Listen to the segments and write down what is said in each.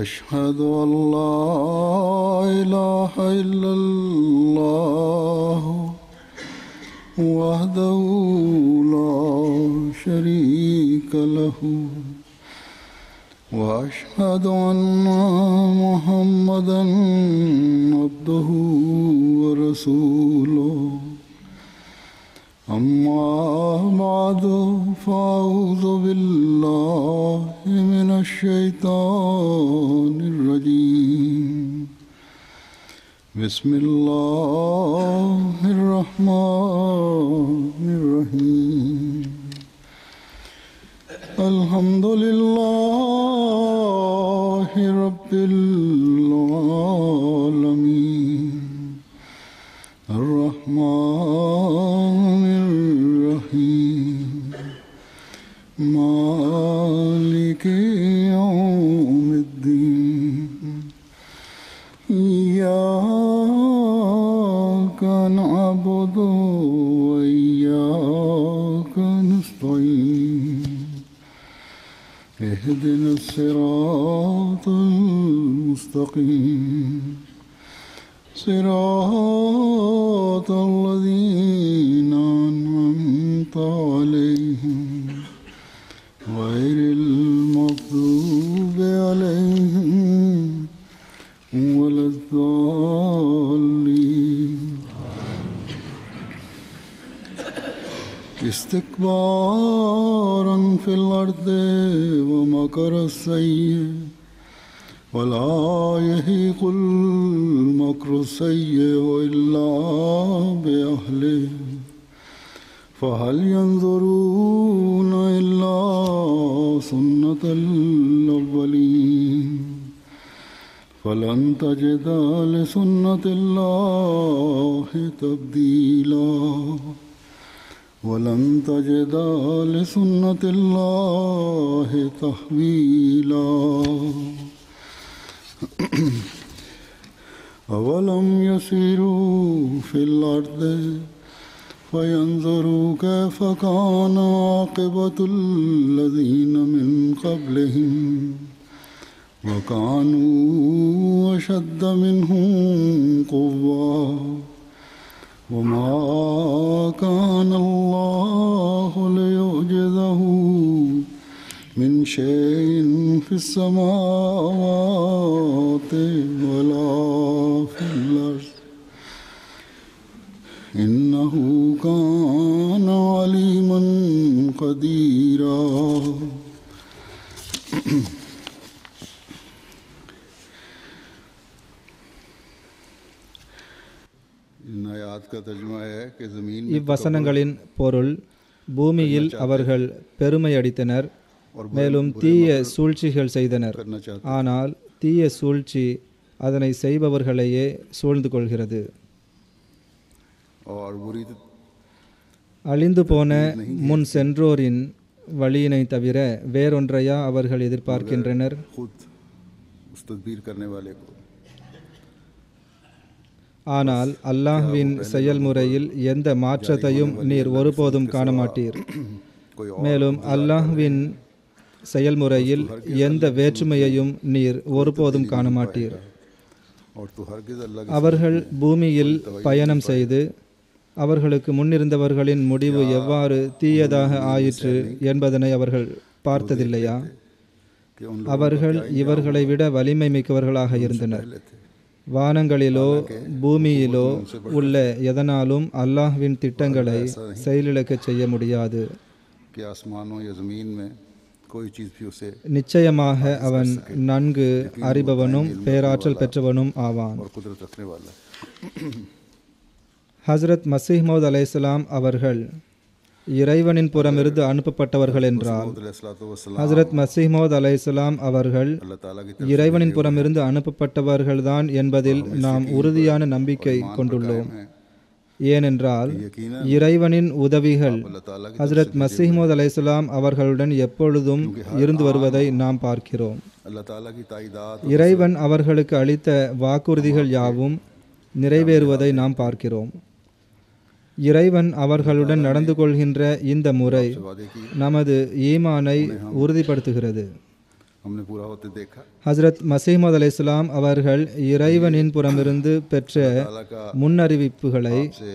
أشهد أن لا إله إلا الله وحده لا شريك له وأشهد أن محمدا عبده ورسوله أما بعد فأعوذ بالله من الشيطان الرجيم بسم الله الرحمن الرحيم الحمد لله رب العالمين الرحمن الرحيم مالك يوم الدين إياك نعبد وإياك نستعين اهدنا الصراط المستقيم صراط الذين أنعمت عليهم غير المغضوب عليهم ولا الضالين استكبارا في الأرض ومكر السيء ولا يحيق المكر السيء إلا بأهله فهل ينظرون إلا سنة الأولين فلن تجد لسنة الله تبديلا ولن تجد لسنة الله تحويلا أولم يسيروا في الأرض فينظروا كيف كان عاقبة الذين من قبلهم وكانوا أشد منهم قوة وما كان الله ليعجزه من شيء في السماوات ولا في الأرض إنه كان عليما قديرا இவ்வசனங்களின் பொருள், பூமியில் அவர்கள் பெருமையடித்தனர், மேலும் தீய சூழ்ச்சிகள் செய்தனர். ஆனால் தீய சூழ்ச்சி அதனை செய்பவர்களையே சூழ்ந்து கொள்கிறது. அழிந்து போன முன் சென்றோரின் வழியினை தவிர வேறொன்றையா அவர்கள் எதிர்பார்க்கின்றனர்? ஆனால் அல்லாஹ்வின் செயல்முறையில் எந்த மாற்றத்தையும் நீர் ஒருபோதும் காண மாட்டீர். மேலும் அல்லாஹ்வின் செயல்முறையில் எந்த வேற்றுமையையும் நீர் ஒருபோதும் காண மாட்டீர். அவர்கள் பூமியில் பயணம் செய்து அவர்களுக்கு முன்னிருந்தவர்களின் முடிவு எவ்வாறு தீயதாக ஆயிற்று என்பதனை அவர்கள் பார்த்ததில்லையா? அவர்கள் இவர்களை விட வலிமை மிக்கவர்களாக இருந்தனர். வானங்களிலோ பூமியிலோ உள்ள எதனாலும் அல்லாஹ்வின் திட்டங்களை செயலிழக்கச் செய்ய முடியாது. நிச்சயமாக அவன் நன்கு அறிபவனும் பேராற்றல் பெற்றவனும் ஆவான். ஹஸ்ரத் மஸீஹ் மவ்ஊத் அலைஹிஸ்ஸலாம் அவர்கள் இறைவனின் புறமிருந்து அனுப்பப்பட்டவர்கள் என்றால், ஹஸ்ரத் மஸீஹ் மவ்ஊத் அலைஹிஸ்ஸலாம் அவர்கள் இறைவனின் புறமிருந்து அனுப்பப்பட்டவர்கள்தான் என்பதில் நாம் உறுதியான நம்பிக்கை கொண்டுள்ளோம். ஏனென்றால் இறைவனின் உதவிகள் ஹஸ்ரத் மஸீஹ் மவ்ஊத் அலைஹிஸ்ஸலாம் அவர்களுடன் எப்பொழுதும் இருந்து வருவதை நாம் பார்க்கிறோம். இறைவன் அவர்களுக்கு அளித்த வாக்குறுதிகள் யாவும் நிறைவேறுவதை நாம் பார்க்கிறோம். இறைவன் அவர்களுடன் நடந்து கொள்கின்ற இந்த முறை நமது ஈமானை உறுதிப்படுத்துகிறது. हमने पूरा होते देखा। ஹஸ்ரத் மசீமது அலைஹிஸ்ஸலாம் அவர்கள் இறைவனின் புறமிருந்து பெற்ற ताला का முன்னறிவிப்புகளை से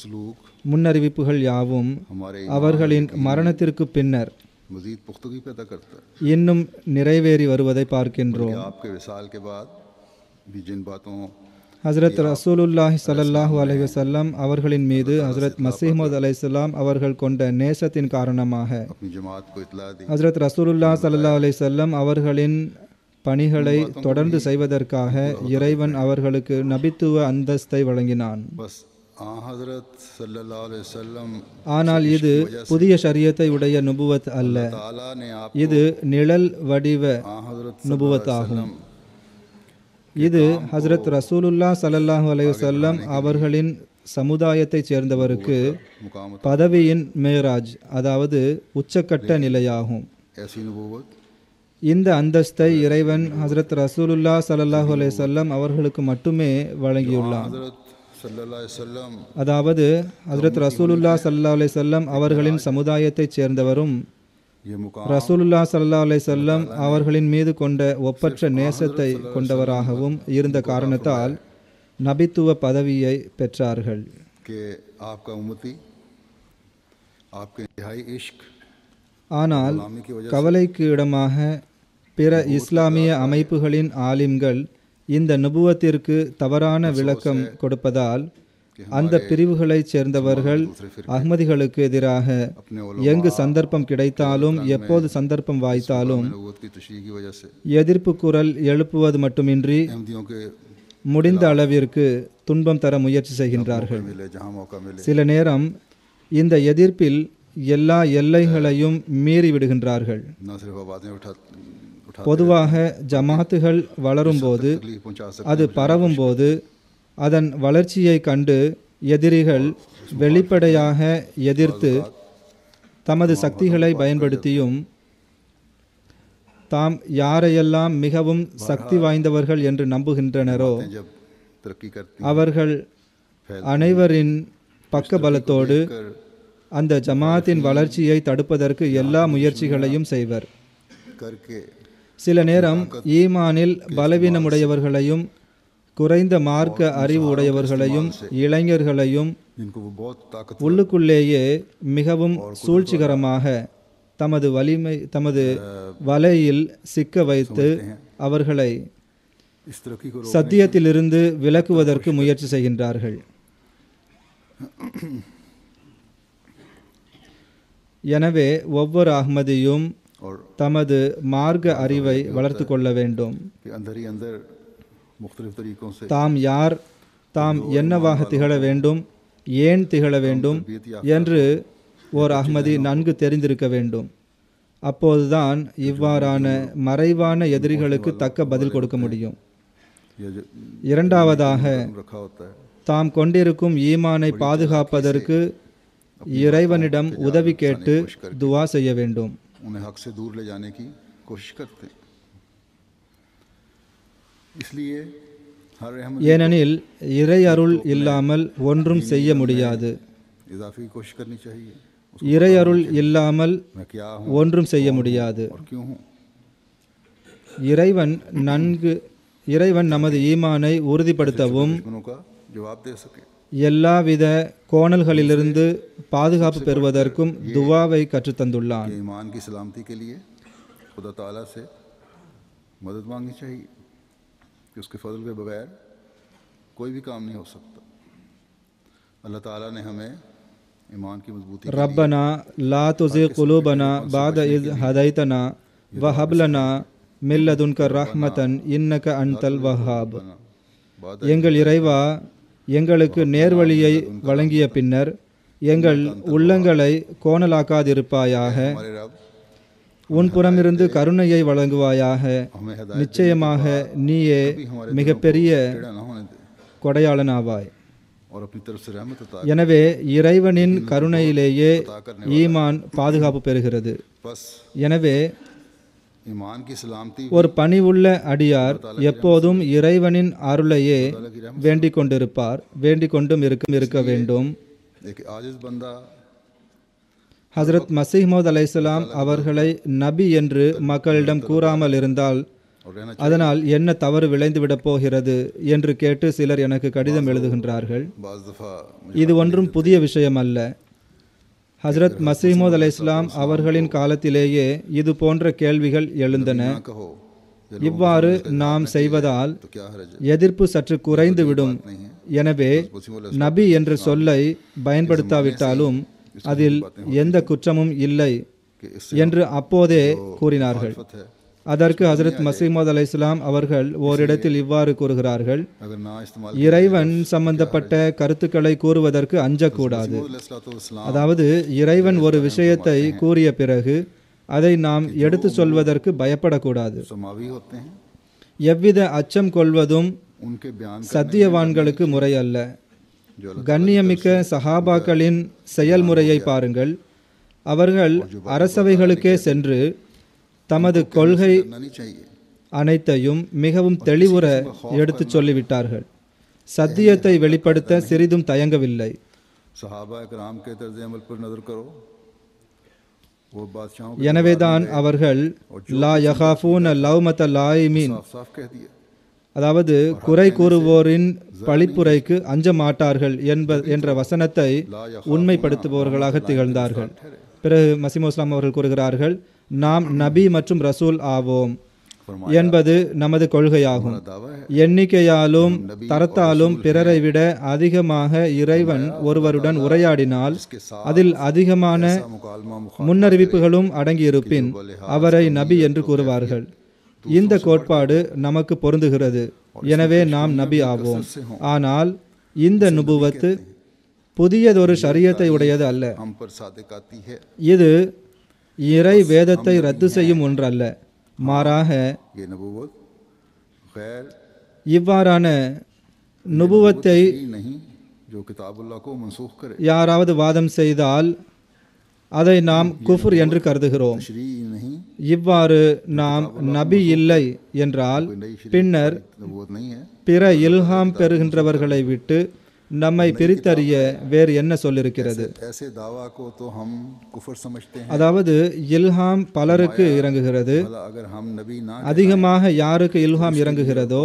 सलूक முன்னறிவிப்புகள் யாவும் हमारे அவர்களின் மரணத்திற்கு பின்னர் मजीद पुख्तगी पैदा करता है। இன்னும் நிறைவேறி வருவதை பார்க்கின்றோம். कि आपके विसाल के बाद भी जिन बातों ஹஸ்ரத் ரசூலுல்லாஹி ஸல்லல்லாஹு அலைஹி வஸல்லம் அவர்களின் மீது ஹஸ்ரத் மசீமது அலைஹிஸ்ஸலாம் அவர்கள் கொண்ட நேசத்தின் காரணமாக अपनी जमात को इतला दी, ஹஸ்ரத் ரசூலுல்லாஹ் ஸல்லல்லாஹு அலைஹி வஸல்லம் அவர்களின் பணிகளை தொடர்ந்து செய்வதற்காக இறைவன் அவர்களுக்கு நபித்துவ அந்தஸ்தை வழங்கினான். बस आ हजरत सल्लल्लाहु अलैहि वसल्लम ஆனால் இது புதிய ஷரியத்தை உடைய நுபுவத் அல்ல, ताला ने आप இது நிழல் வடிவ आ हजरत நுபுவத் ஆகும். இது ஹஸ்ரத் ரசூலுல்லாஹ் ஸல்லல்லாஹு அலைஹி வஸல்லம் அவர்களின் சமுதாயத்தைச் சேர்ந்தவருக்கு मुकाम பதவியின் மேராஜ், அதாவது உச்சக்கட்ட நிலையாகும். ऐसी नबूवत இந்த அந்தஸ்தை இறைவன் ஹஸ்ரத் ரசூலுல்லாஹ் ஸல்லல்லாஹு அலைஹி வஸல்லம் அவர்களுக்கு மட்டுமே வழங்கியுள்ளான். हजरत सल्लल्लाहु अलैहि वसल्लम அதாவது ஹஸ்ரத் ரசூலுல்லாஹ் ஸல்லல்லாஹு அலைஹி வஸல்லம் அவர்களின் சமுதாயத்தைச் சேர்ந்தவரும் ये मुकाम ரசூலுல்லாஹ் ஸல்லல்லாஹு அலைஹி வஸல்லம் அவர்களின் மீது கொண்ட ஒப்பற்ற நேசத்தை கொண்டவராகவும் இருந்த காரணத்தால் நபித்துவ பதவியை பெற்றார்கள். कि आपका उम्मती आपके इंतहाई इश्क ஆனால் கவலைக்கு இடமாக பிற இஸ்லாமிய அமைப்புகளின் ஆலிம்கள் இந்த நுபுவத்திற்கு தவறான விளக்கம் கொடுப்பதால் அந்த பிரிவுகளைச் சேர்ந்தவர்கள் அஹ்மதிகளுக்கு எதிராக எங்கு சந்தர்ப்பம் கிடைத்தாலும் எப்போது சந்தர்ப்பம் வாய்த்தாலும் नबूवत की तशरीह की वजह से எதிர்ப்பு குரல் எழுப்புவது மட்டுமின்றி अहमदियों के முடிந்த அளவிற்கு துன்பம் தர முயற்சி செய்கின்றார்கள். मिले जहाँ मौका मिले சில நேரம் இந்த எதிர்ப்பில் எல்லா எல்லைகளையும் மீறி விடுகின்றார்கள். न सिर्फ आवाज़ें उठा பொதுவாக ஜமாத்துகள் வளரும்போது, तकलीफ पहुँचा सकते அது பரவும்போது, அதன் வளர்ச்சியை கண்டு எதிரிகள் வெளிப்படையாக எதிர்த்து தமது சக்திகளை பயன்படுத்தியும் தாம் யாரையெல்லாம் மிகவும் சக்தி வாய்ந்தவர்கள் என்று நம்புகின்றனரோ हैं। जब तरक्की करती அவர்கள் அனைவரின் பக்கபலத்தோடு அந்த ஜமாத்தின் வளர்ச்சியை தடுப்பதற்கு எல்லா முயற்சிகளையும் செய்வர். करके சில நேரம் ஈமானில் பலவீனமுடையவர்களையும் குறைந்த மார்க்க அறிவு உடையவர்களையும் இளைஞர்களையும் जिनको वो बहुत ताकत உள்ளுக்குள்ளேயே மிகவும் சூழ்ச்சிகரமாக தமது வலையில் சிக்க வைத்து அவர்களை इस तरक्की को சத்தியத்திலிருந்து விலக்குவதற்கு முயற்சி செய்கின்றார்கள். எனவே ஒவ்வொரு அஹ்மதியும் और தமது மார்க்க அறிவை வளர்த்து கொள்ள வேண்டும். कि अंदर ही अंदर मुख्तलिफ तरीकों से தாம் யார், தாம் என்னவாக திகழ வேண்டும், ஏன் திகழ வேண்டும் என்று ஓர் அஹ்மதி நன்கு தெரிந்திருக்க வேண்டும். அப்போதுதான் இவ்வாறான மறைவான எதிரிகளுக்கு தக்க பதில் கொடுக்க முடியும். ये जो இரண்டாவதாக रखा होता है தாம் கொண்டிருக்கும் ஈமானை பாதுகாப்பதற்கு இறைவனிடம் உதவி கேட்டு துவா செய்ய வேண்டும். उन्हें हक से दूर ले जाने की कोशिश करते हैं। इसलिए हर अहमद ஏனெனில் இறை அருள் இல்லாமல் ஒன்றும் செய்ய முடியாது. इजाफे की कोशिश करनी चाहिए। இறை அருள் இல்லாமல் मैं क्या हूँ ஒன்றும் செய்ய முடியாது. और क्यों हूँ, இறைவன் நமது ஈமானை உறுதிப்படுத்தவும் दुश्मनों का जवाब दे सके। எல்லாவித கோணல்களிலிருந்து பாதுகாப்பு பெறுவதற்கும் துவாவை கற்றுத்தந்துள்ளான். कि ईमान की सलामती के लिए खुदा ताला से मदद मांगनी चाहिए कि उसके फजल के बगैर कोई भी काम नहीं हो सकता। अल्लाह ताला ने हमें ईमान की मजबूती के लिए ரப்பனா லா துஸிக் குலூபனா பாத இஸ் ஹதைதனா வஹப் லனா மின் லதுன்க ரஹ்மதன் இன்னக அன்தல் வஹ்ஹாப். बाद எங்கள் இறைவா, எங்களுக்கு நேர்வழியை வழங்கிய பின்னர் எங்கள் உள்ளங்களை கோணலாக்காதிருப்பாயாக. हमारे रब உன் புறமிருந்து கருணையை வழங்குவாயாக. हमें हिदायत நிச்சயமாக நீயே மிகப்பெரிய टेढ़ा ना होने दे கொடையாளனாவாய். और अपनी तरफ से रहमत अता எனவே இறைவனின் கருணையிலேயே ஈமான் பாதுகாப்பு பெறுகிறது. बस எனவே ईमान की सलामती ஒரு பணிவுள்ள அடியார் எப்போதும் இறைவனின் அருளையே வேண்டிக் கொண்டிருப்பார், வேண்டிக் கொண்டும் இருக்க வேண்டும். एक आजिज बंदा ஹசரத் மசீஹ் மௌத் அலைஹிஸ்ஸலாம் அவர்களை நபி என்று மக்களிடம் கூறாமல் இருந்தால் और रहना அதனால் என்ன தவறு விளைந்துவிடப் போகிறது என்று கேட்டு சிலர் எனக்கு கடிதம் எழுதுகின்றார்கள். बाज़ दफ़ा இது ஒன்றும் புதிய விஷயம் அல்ல. ஹசரத் மசீஹ் மௌத் அலைஹிஸ்ஸலாம் அவர்களின் காலத்திலேயே இது போன்ற கேள்விகள் எழுந்தன. ना कहो இவ்வாறு நாம் செய்வதால் तो क्या हर्ज है, எதிர்ப்பு சற்று குறைந்துவிடும். எனவே நபி என்ற சொல்லை பயன்படுத்தாவிட்டாலும் அதில் எந்த குற்றமும் இல்லை कि इससे என்று அப்போதே கூறினார்கள். फत है அதற்கு ஹசரத் மசீஹ் மௌத் அலைஹிஸ்ஸலாம் அவர்கள் ஓரிடத்தில் இவ்வாறு கூறுகிறார்கள், अगर ना इस्तेमाल இறைவன் சம்பந்தப்பட்ட கருத்துக்களை கூறுவதற்கு அஞ்சக்கூடாது. அதாவது இறைவன் ஒரு விஷயத்தை கூறிய பிறகு அதை நாம் எடுத்து சொல்வதற்கு பயப்படக்கூடாது. समावी होते हैं எவ்வித அச்சம் கொள்வதும் उनके बयान சத்தியவான்களுக்கு முறை அல்ல. கண்ணியமிக்க சஹாபாக்களின் செயல்முறையை பாருங்கள். அவர்கள் அரசவைகளுக்கே சென்று தமது கொள்கை करना नहीं चाहिए. அனைத்தையும் மிகவும் தெளிவுற எடுத்துச் சொல்லிவிட்டார்கள். சத்தியத்தை வெளிப்படுத்த சிறிதும் தயங்கவில்லை. सहाबा कराम के तर्ज अमल पर नजर करो, वो बादशाहों எனவேதான் அவர்கள் லா யஹாஃபூன லவ்மத லாயிமீன், साफ साफ कह दिया அதாவது குறை கூறுவோரின் பழிப்புரைக்கு அஞ்ச மாட்டார்கள் என்ற வசனத்தை உண்மைப்படுத்துபவர்களாக திகழ்ந்தார்கள். பிறகு மசீஹ் இஸ்லாம் அவர்கள் கூறுகிறார்கள், நாம் நபி மற்றும் ரசூல் ஆவோம் என்பது நமது கொள்கையாகும். दावा है எண்ணிக்கையாலும் தரத்தாலும் பிறரை விட அதிகமாக இறைவன் ஒருவருடன் உரையாடினால் அதில் அதிகமான मुकालमा முன்னறிவிப்புகளும் அடங்கியிருப்பின் அவரை நபி என்று கூறுவார்கள். இந்த கோட்பாடு நமக்கு பொருந்துகிறது. எனவே நாம் நபி ஆவோம். ஆனால் இந்த நுபுவத்து புதியதொரு ஷரியத்தை உடையது அல்ல. हम पर सादिक आती है, இது இறை வேதத்தை ரத்து செய்யும் ஒன்றல்ல. மாறாக ये नबूवत गैर இவ்வாறான நுபுவத்தை ही नहीं जो किताबुल्लाह को मनसूख करे, யாராவது வாதம் செய்தால் அதை நாம் குஃப்ர் என்று கருதுகிறோம். तशरीई नहीं, இவ்வாறு நாம் நபி இல்லை என்றால் பின்னர் नबूवत नहीं है. பிற இல்ஹாம் பெறுகின்றவர்களை விட்டு நம்மை பிரித்தறிய வேறு என்ன சொல்லிருக்கிறது? ऐसे दावा को तो हम कुफर समझते हैं. அதாவது இல்ஹாம் பலருக்கு இறங்குகிறது. भला अगर हम नबी ना அதிகமாக யாருக்கு இல்ஹாம் இறங்குகிறதோ,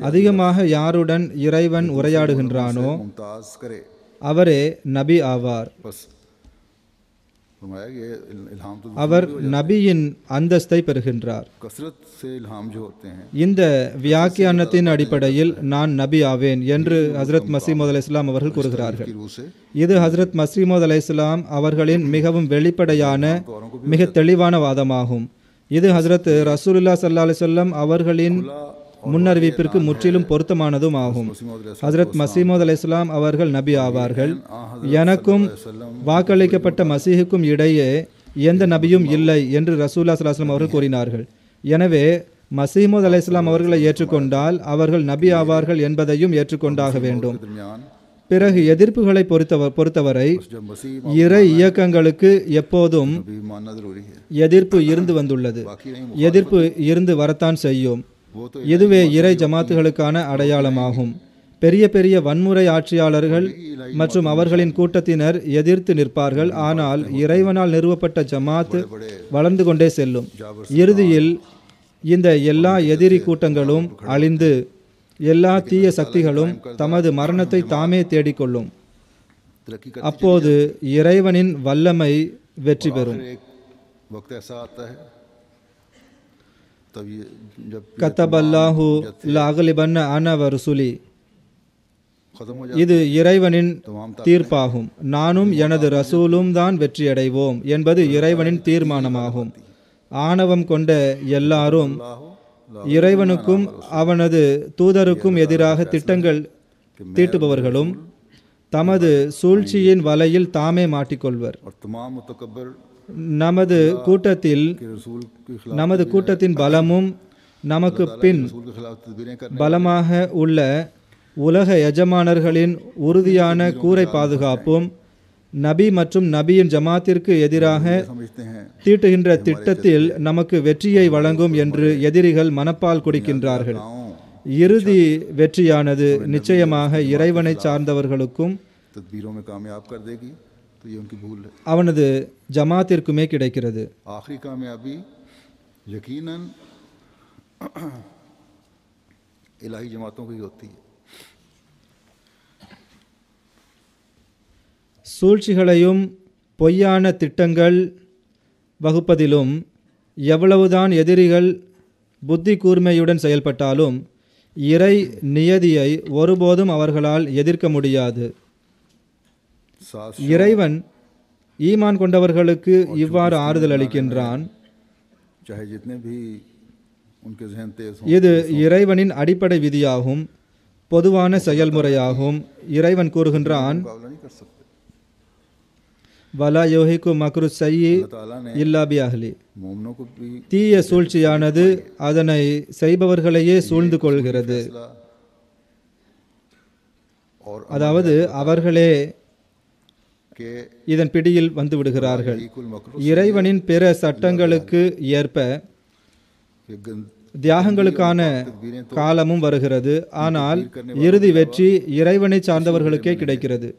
அதிகமாக யாருடன் இறைவன் உரையாடுகின்றானோ मुमताज करे, அவரே நபி ஆவார். बस फरमाया कि ये इल्हाम तो அவர் நபியின் அந்தஸ்தை பெறுகின்றார். कसरत से इल्हाम जो होते हैं, இந்த வியாக்கியானத்தின் அடிப்படையில் நான் நபி ஆவேன் என்று ஹசரத் மசீஹ் மௌத் அலைஹிஸ்ஸலாம் அவர்கள் கூறுகிறார்கள். की रूह से இது ஹசரத் மசீஹ் மௌத் அலைஹிஸ்ஸலாம் அவர்களின் மிகவும் வெளிப்படையான மிக தெளிவான வாதமாகும். இது ஹசரத் ரசூலுல்லாஹ் ஸல்லல்லாஹு அலைஹி வஸல்லம் அவர்களின் முன்னறிவிப்பிற்கு முற்றிலும் பொருத்தமானதும் ஆகும். ஹசரத் மசீஹ் மௌத் அலைஹிஸ்ஸலாம் அவர்கள் நபி ஆவார்கள். எனக்கும் வாக்களிக்கப்பட்ட மசீஹுக்கும் இடையே எந்த நபியும் இல்லை என்று ரசூலுல்லாஹ் ஸல்லல்லாஹு அலைஹி வஸல்லம் அவர்கள் கூறினார்கள். எனவே மசீஹ் மௌத் அலைஹிஸ்ஸலாம் அவர்களை ஏற்றுக்கொண்டால் அவர்கள் நபி ஆவார்கள் என்பதையும் ஏற்றுக்கொண்டாக வேண்டும். दरमियान பிறகு எதிர்ப்புகளை பொறுத்தவரை जब मसीह இறை இயக்கங்களுக்கு எப்போதும் भी मानना जरूरी है, எதிர்ப்பு இருந்து வந்துள்ளது. बाकी नहीं. எதிர்ப்பு இருந்து வரத்தான் செய்யும். वो तो இதுவே இறை ஜமாத்துகளுக்கான அடையாளமாகும். பெரிய பெரிய வன்முறை ஆட்சியாளர்கள் மற்றும் அவர்களின் கூட்டத்தினர் எதிர்த்து நிற்பார்கள். ஆனால் இறைவனால் நிறுவப்பட்ட ஜமாத் வளர்ந்து கொண்டே செல்லும். இறுதியில் இந்த எல்லா எதிரி கூட்டங்களும் அழிந்து எல்லா தீய சக்திகளும் தமது மரணத்தை தாமே தேடிக்கொள்ளும். तरक्की का அப்போது இறைவனின் வல்லமை வெற்றி பெறும். एक वक्त ऐसा आता है तब ये जब கத்தபல்லாஹு லாகலிபன்ன அன வருசுலி, खत्म हो இது இறைவனின் तमाम தீர்ப்பாகும். நானும் எனது ரசூலும் தான் வெற்றியடைவோம் என்பது இறைவனின் தீர்மானமாகும். ஆணவம் கொண்ட எல்லாரும் இறைவனுக்கும் அவனது தூதருக்கும் எதிராக திட்டங்கள் தீட்டுபவர்களும் தமது சூழ்ச்சியின் வலையில் தாமே மாட்டிக்கொள்வர். और तमाम मुतकब्बर நமது கூட்டத்தில் के रसूल के खिलाफ நமது கூட்டத்தின் பலமும் நமக்கு பின் रसूल के खिलाफ तदबीरें करने பலமாக உள்ள உலக எஜமானர்களின் உறுதியான கூரை பாதுகாப்பும் நபி மற்றும் நபியின் ஜமாத்திற்கு எதிராக समझते हैं தீட்டுகின்ற திட்டத்தில் நமக்கு வெற்றியை வழங்கும் என்று எதிரிகள் மனப்பால் குடிக்கின்றார்கள். இறுதி வெற்றியானது நிச்சயமாக இறைவனை சார்ந்தவர்களுக்கும் तदबीरों में कामयाब कर देगी. तो ये उनकी भूल है। அவனது ஜமாத்திற்குமே கிடைக்கிறது. आखिरी कामयाबी यकीनन इलाही जमातों की होती है। சூழ்ச்சிகளையும் பொய்யான திட்டங்கள் வகுப்பதிலும் எவ்வளவுதான் எதிரிகள் புத்தி கூர்மையுடன் செயல்பட்டாலும் இறை நியதியை ஒருபோதும் அவர்களால் எதிர்க்க முடியாது. இறைவன் ஈமான் கொண்டவர்களுக்கு இவ்வாறு ஆறுதல் அளிக்கின்றான். चाहे जितने भी उनके ज़हन तेज हों, இது இறைவனின் அடிப்படை விதியாகும், பொதுவான செயல்முறையாகும். இறைவன் கூறுகின்றான், मुकाबला नहीं कर सकते। வலா யோஹிக்கு மக்ரு சையி अल्लाह ताला ने இல்லா பி அஹ்லி. मोमिनों को भी தீய சூழ்ச்சியானது அதனை செய்பவர்களையே சூழ்ந்து கொள்கிறது. फैसला और அதாவது அவர்களே के இதன் பிடியில் வந்து விடுகிறார்கள். कुल मकरू இறைவனின் பிற சட்டங்களுக்கு ஏற்ப के गंद தியாகங்களுக்கான காலமும் வருகிறது. ஆனால் இறுதி வெற்றி இறைவனை சார்ந்தவர்களுக்கே கிடைக்கிறது.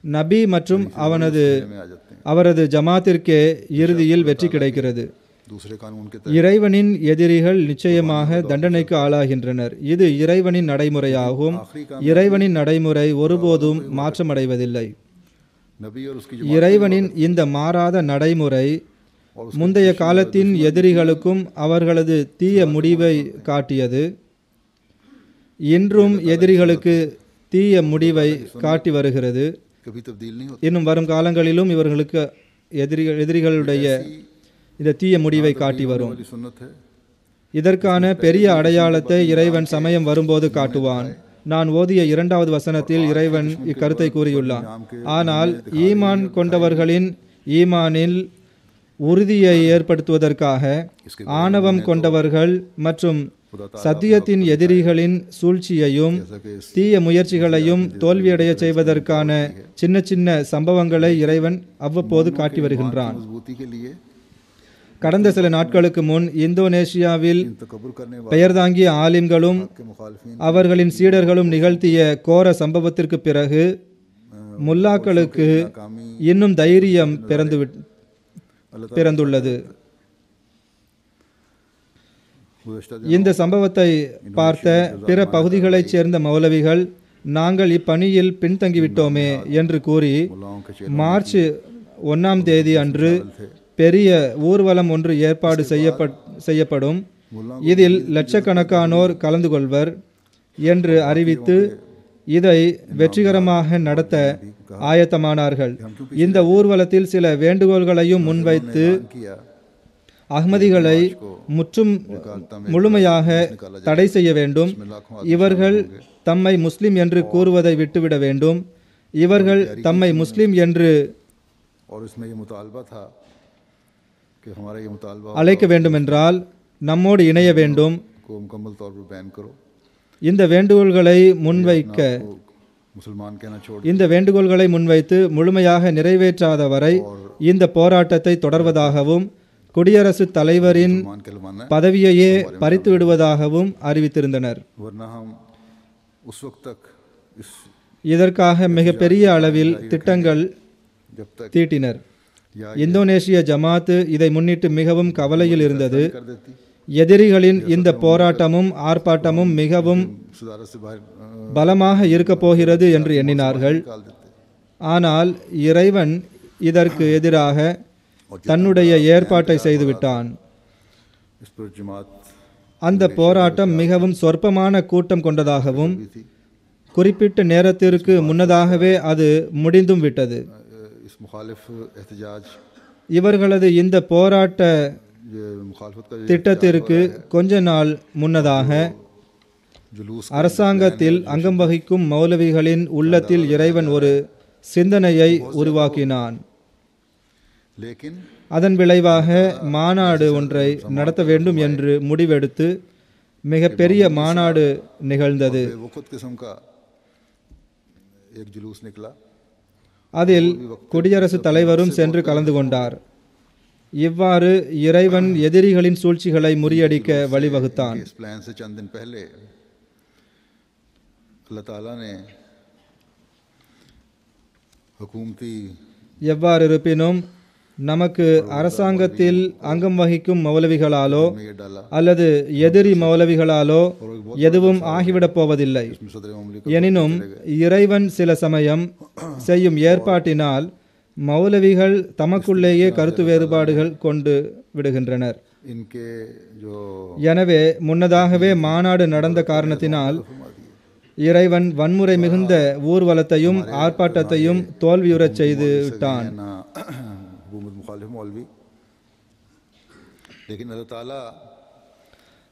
நபி மற்றும் में आ जाते हैं। அவரது ஜமாத்திற்கே இறுதியில் வெற்றி கிடைக்கிறது. दूसरे कानून के இறைவனின் எதிரிகள் நிச்சயமாக தண்டனைக்கு ஆளாகின்றனர். இது இறைவனின் நடைமுறையாகும். இறைவனின் நடைமுறை ஒருபோதும் மாற்றமடைவதில்லை. नबी और उसकी இறைவனின் இந்த மாறாத நடைமுறை முந்தைய காலத்தின் எதிரிகளுக்கும் அவர்களது தீய முடிவை காட்டியது. இன்றும் எதிரிகளுக்கு தீய முடிவை காட்டி வருகிறது. कभी तब्दील नहीं होती। இன்னும் வரும் காலங்களிலும் இவர்களுக்கு எதிரிகளுடைய இந்த தீய முடிவை காட்டி வரும். वाली सुन्नत है இதற்கான பெரிய அடையாளத்தை இறைவன் சமயம் வரும்போது காட்டுவான். நான் ஓதிய 2வது வசனத்தில் இறைவன் இக்கருத்தை கூறியுள்ளான். ஆனால் ஈமான் கொண்டவர்களின் ஈமானில் உறுதியை ஏற்படுத்துவதற்காக ஆணவம் கொண்டவர்கள் மற்றும் சத்தியத்தின் எதிரிகளின் சூழ்ச்சியையும் தீய முயற்சிகளையும் தோல்வியடைய செய்வதற்கான சின்ன சின்ன சம்பவங்களை இறைவன் அவ்வப்போது காட்டி வருகின்றான். मजबूती के लिए கடந்த சில நாட்களுக்கு முன் இந்தோனேஷியாவில் तकब्बुर करने பெயர் தாங்கிய ஆலிம்களும் के मुखालफिन அவர்களின் சீடர்களும் நிகழ்த்திய கோர சம்பவத்திற்கு பிறகு முல்லாக்களுக்கு இன்னும் தைரியம் பிறந்துள்ளது. गुज़श्ता இந்த சம்பவத்தை பார்த்த பிற பகுதிகளைச் சேர்ந்த மௌலவிகள் நாங்கள் இப்பணியில் பின்தங்கிவிட்டோமே என்று கூறி मुल्लाओं के மார்ச் 1ஆம் தேதி அன்று பெரிய ஊர்வலம் ஒன்று ஏற்பாடு செய்யப்படும். இதில் லட்சக்கணக்கானோர் கலந்து கொள்வர் என்று அறிவித்து இதை வெற்றிகரமாக நடத்த ஆயத்தமானார்கள். இந்த ஊர்வலத்தில் சில வேண்டுகோள்களையும் முன்வைத்து किया அஹ்மதிகளை முழுமையாக தடை செய்ய வேண்டும். இவர்கள் தம்மை முஸ்லிம் என்று கூறுவதை விட்டுவிட வேண்டும். இவர்கள் தம்மை முஸ்லிம் என்று और इसमें ये मुतालबा था कि हमारा ये मुतालबा அழைக்க வேண்டுமென்றால் நம்மோடு இணைய வேண்டும். को मुकम्मल तौर पर बैन करो। இந்த வேண்டுகோள்களை முன்வைக்க को मुसलमान कहना छोड़ இந்த வேண்டுகோள்களை முன்வைத்து முழுமையாக நிறைவேற்றாத வரை இந்த போராட்டத்தை தொடர்வதாகவும் குடியரசுத் தலைவரின் मान कहलवाना है, பதவியையே பறித்து விடுவதாகவும் அறிவித்திருந்தனர். वरना हम उस वक्त तक इस இதற்காக மிகப்பெரிய அளவில் திட்டங்கள் जब तक தீட்டினர். या இந்தோனேஷிய ஜமாத்து இதை முன்னிட்டு மிகவும் கவலையில் இருந்தது. कर देती எதிரிகளின் இந்த போராட்டமும் ஆர்ப்பாட்டமும் மிகவும் सदारत से बाहर பலமாக இருக்கப் போகிறது என்று எண்ணினார்கள். निकाल देते। ஆனால் இறைவன் இதற்கு எதிராக தன்னுடைய ஏற்பாட்டை செய்துவிட்டான். इस पर जमात அந்த போராட்டம் மிகவும் சொற்பமான கூட்டம் கொண்டதாகவும் भी थी। குறிப்பிட்ட நேரத்திற்கு முன்னதாகவே அது முடிந்தும் விட்டது. इस मुखालिफ एहतजाज இவர்களது இந்த போராட்ட ये मुखालफत का திட்டத்திற்கு கொஞ்ச நாள் முன்னதாக जुलूस அரசாங்கத்தில் அங்கம் வகிக்கும் மௌலவிகளின் உள்ளத்தில் இறைவன் ஒரு சிந்தனையை உருவாக்கினான். लेकिन அதன் விளைவாக மாநாடு ஒன்றை நடத்த வேண்டும் என்று முடிவெடுத்து மிகப்பெரிய மாநாடு நிகழ்ந்தது. बेवकूफ़ किस्म का एक जुलूस निकला। அதில் குடியரசுத் தலைவரும் சென்று கலந்து கொண்டார். இவ்வாறு இறைவன் எதிரிகளின் சூழ்ச்சிகளை முறியடிக்க வழிவகுத்தான். इस प्लान से चंद दिन पहले अल्लाह ताला ने हुकूमती எவ்வாறு இருப்பினும் நமக்கு அரசாங்கத்தில் அங்கம் வகிக்கும் மௌலவிகளாலோ में ये डाला அல்லது எதிரி மௌலவிகளாலோ எதுவும் ஆகிவிடப் போவதில்லை. सदर ममलिक எனினும் இறைவன் சில சமயம் செய்யும் ஏற்பாட்டினால் மௌலவிகள் தமக்குள்ளேயே கருத்து வேறுபாடுகள் கொண்டு விடுகின்றனர். इनके जो எனவே முன்னதாகவே மாநாடு நடந்த காரணத்தினால் இறைவன் வன்முறை மிகுந்த ஊர்வலத்தையும் ஆர்ப்பாட்டத்தையும் தோல்வியுறச் செய்து விட்டான். ना हुकूमत मुखालिफ मौलवी लेकिन अल्लाह ताला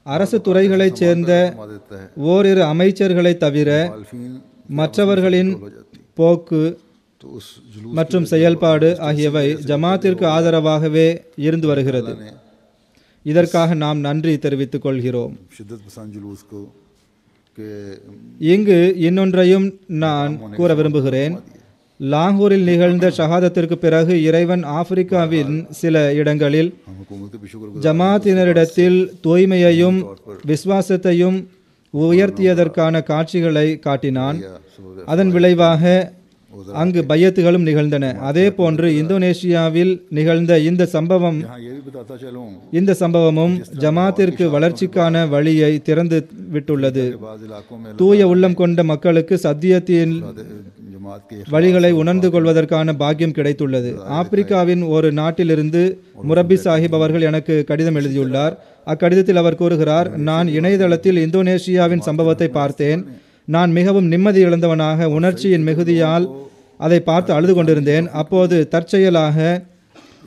அரசு துறைகளைச் சேர்ந்த फरमा देता है ஓரிரு அமைச்சர்களை தவிர मुखालिफिन மற்றவர்களின் हो जाती போக்கு तो उस जुलूस மற்றும் செயல்பாடு ஆகியவை ஜமாத்திற்கு ஆதரவாகவே இருந்து வருகிறது. ने இதற்காக நாம் நன்றி தெரிவித்துக் கொள்கிறோம். शिद्दत पसंद जुलूस को के இங்கு இன்னொன்றையும் நான் கூற விரும்புகிறேன். லாகூரில் நிகழ்ந்த ஷஹாதத்திற்கு பிறகு இறைவன் ஆப்பிரிக்காவின் சில இடங்களில் हम हुकूमत के भी शुक्र ஜமாத்தினரிடத்தில் தூய்மையையும் விசுவாசத்தையும் உயர்த்தியதற்கான காட்சிகளை காட்டினான். गुजार அதன் விளைவாக அங்கு பையத்துகளும் நிகழ்ந்தன. அதே போன்று இந்தோனேஷியாவில் நிகழ்ந்த இந்த ये भी बताता चलूं சம்பவமும் ஜமாத்திற்கு வளர்ச்சிக்கான வழியை திறந்து விட்டுள்ளது. बाद इलाकों में தூய உள்ளம் கொண்ட மக்களுக்கு சத்தியத்தின் जमात के வழிகளை உணர்ந்து கொள்வதற்கான பாக்கியம் கிடைத்துள்ளது. ஆப்பிரிக்காவின் ஒரு நாட்டிலிருந்து முரப்பி சாஹிப் அவர்கள் எனக்கு கடிதம் எழுதியுள்ளார். அக்கடிதத்தில் அவர் கூறுகிறார், நான் இணையதளத்தில் இந்தோனேஷியாவின் சம்பவத்தை பார்த்தேன். நான் மிகவும் நிம்மதி இழந்தவனாக உணர்ச்சியின் மிகுதியால் அதை பார்த்து அழுது கொண்டிருந்தேன். அப்போது தற்செயலாக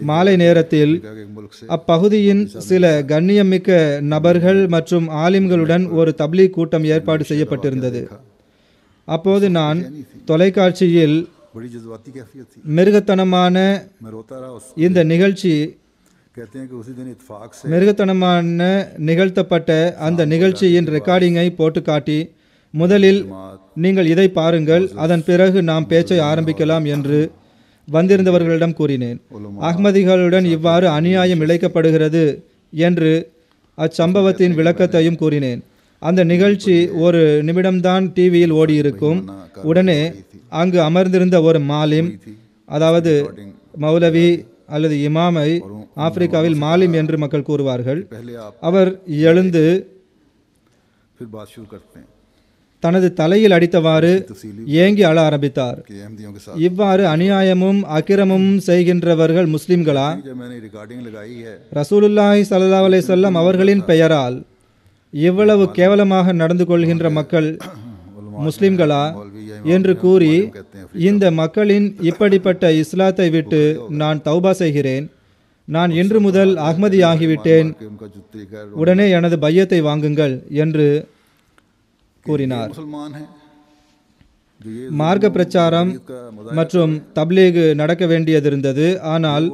மாலை நேரத்தில் एक मुल्क से அப்பகுதியின் சில கண்ணியமிக்க நபர்கள் மற்றும் ஆலிம்களுடன் ஒரு தப்லீக் கூட்டம் ஏற்பாடு செய்யப்பட்டிருந்தது. அப்போது நான் தொலைக்காட்சியில் बड़ी जज्बाती कैफियत थी மிருகத்தனமான मैं रोता रहा उस இந்த நிகழ்ச்சி कहते हैं कि उसी दिन इत्तेफाक से மிருகத்தனமான நிகழ்த்தப்பட்ட அந்த நிகழ்ச்சியின் ரெக்கார்டிங்கை போட்டு காட்டி, முதலில் நீங்கள் இதை பாருங்கள், அதன் பிறகு நாம் பேச்சை ஆரம்பிக்கலாம் என்று வந்திருந்தவர்களிடம் கூறினேன். அஹ்மதிகளுடன் இவ்வாறு அநியாயம் இழைக்கப்படுகிறது என்று அச்சம்பவத்தின் விளக்கத்தையும் கூறினேன். அந்த நிகழ்ச்சி ஒரு நிமிடம்தான் டிவியில் ஓடியிருக்கும். உடனே அங்கு அமர்ந்திருந்த ஒரு மாலிம், அதாவது மௌலவி அல்லது இமாமை ஆப்பிரிக்காவில் மாலிம் என்று மக்கள் கூறுவார்கள், पहले आप அவர் எழுந்து फिर बात शुरू करते हैं தனது தலையில் அடித்தவாறு ஏங்கி அழ ஆரம்பித்தார். कि अहमदियों के साथ இவ்வாறு அநியாயமும் அக்கிரமும் செய்கின்றவர்கள் முஸ்லிம்களா? जब मैंने रिकॉर्डिंग लगाई है ரசூலுல்லாஹி ஸல்லல்லாஹு அலைஹி வஸல்லம் அவர்களின் பெயரால் இவ்வளவு கேவலமாக நடந்து கொள்கின்ற மக்கள் முஸ்லிம்களா என்று கூறி, இந்த மக்களின் இப்படிப்பட்ட இஸ்லாத்தை விட்டு நான் தௌபா செய்கிறேன், நான் இன்று முதல் அஹ்மதி ஆகிவிட்டேன், कि उनका जो तरीका है உடனே எனது பையத்தை வாங்குங்கள் என்று கூறினார். मुसलमान है जो ये மார்க்க பிரச்சாரம் का மற்றும் தப்லீக் நடக்க வேண்டியதிருந்தது. ஆனால்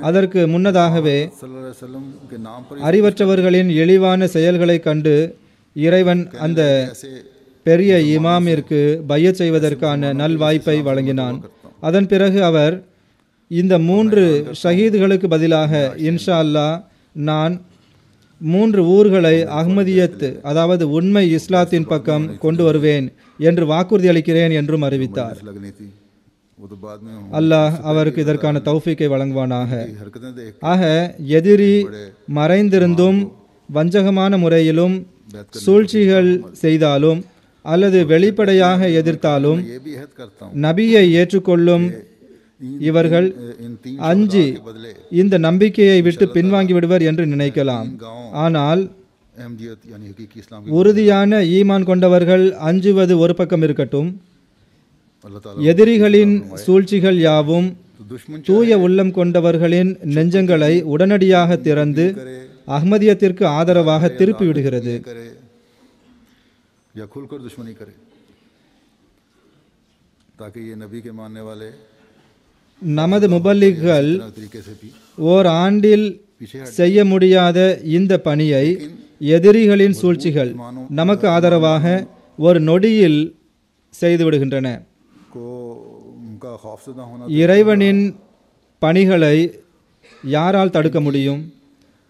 அதற்கு முன்னதாகவே सल्लल्लाहु अलैहि वसल्लम के नाम पर அறிவற்றவர்களின் இழிவான செயல்களை கண்டு இறைவன் அந்த ऐसे பெரிய இமாமிற்கு பையத் செய்வதற்கான நல்வாய்ப்பை வழங்கினான். அதன் பிறகு அவர் இந்த 3 ஷஹீதுகளுக்கு பதிலாக இன்ஷா அல்லாஹ் நான் 3 ஊர்களை அஹ்மதியத், அதாவது உண்மை இஸ்லாத்தின் பக்கம் கொண்டு வருவேன் என்று வாக்குறுதி அளிக்கிறேன் என்றும் அறிவித்தார். लगनी थी वो तो बाद में அல்லாஹ் அவருக்கு இதற்கான தௌஃபீக்கை வழங்குவானாக. हरकतें देख ஆக எதிரி மறைந்திருந்தும் வஞ்சகமான முறையிலும் சூழ்ச்சிகள் செய்தாலும் அல்லது வெளிப்படையாக எதிர்த்தாலும் ये भी अहद करता हूँ நபியை ஏற்றுக்கொள்ளும் இவர்கள் इन 3 அஞ்சி के बदले இந்த நம்பிக்கையை விட்டு பின்வாங்கி விடுவர் என்று நினைக்கலாம். ஆனால் अहमदियत यानी हकीकी इस्लाम உறுதியான ஈமான் கொண்டவர்கள் அஞ்சுவது ஒரு பக்கம் இருக்கட்டும், अल्लाह ताला எதிரிகளின் சூழ்ச்சிகள் யாவும் तो दुश्मन தூய உள்ளம் கொண்டவர்களின் நெஞ்சங்களை உடனடியாக திறந்து அஹ்மதியத்திற்கு ஆதரவாக திருப்பி விடுகிறது. करे या खुलकर दुश्मनी करे ताकि ये नबी के मानने वाले நமது முபல்லிகள் तरीके से भी ஓர் ஆண்டில் செய்ய முடியாத இந்த பணியை எதிரிகளின் சூழ்ச்சிகள் நமக்கு ஆதரவாக ஒரு நொடியில் செய்து விடுகின்றன. को उनका खौफजदा होना இறைவனின் பணிகளை யாரால் தடுக்க முடியும்?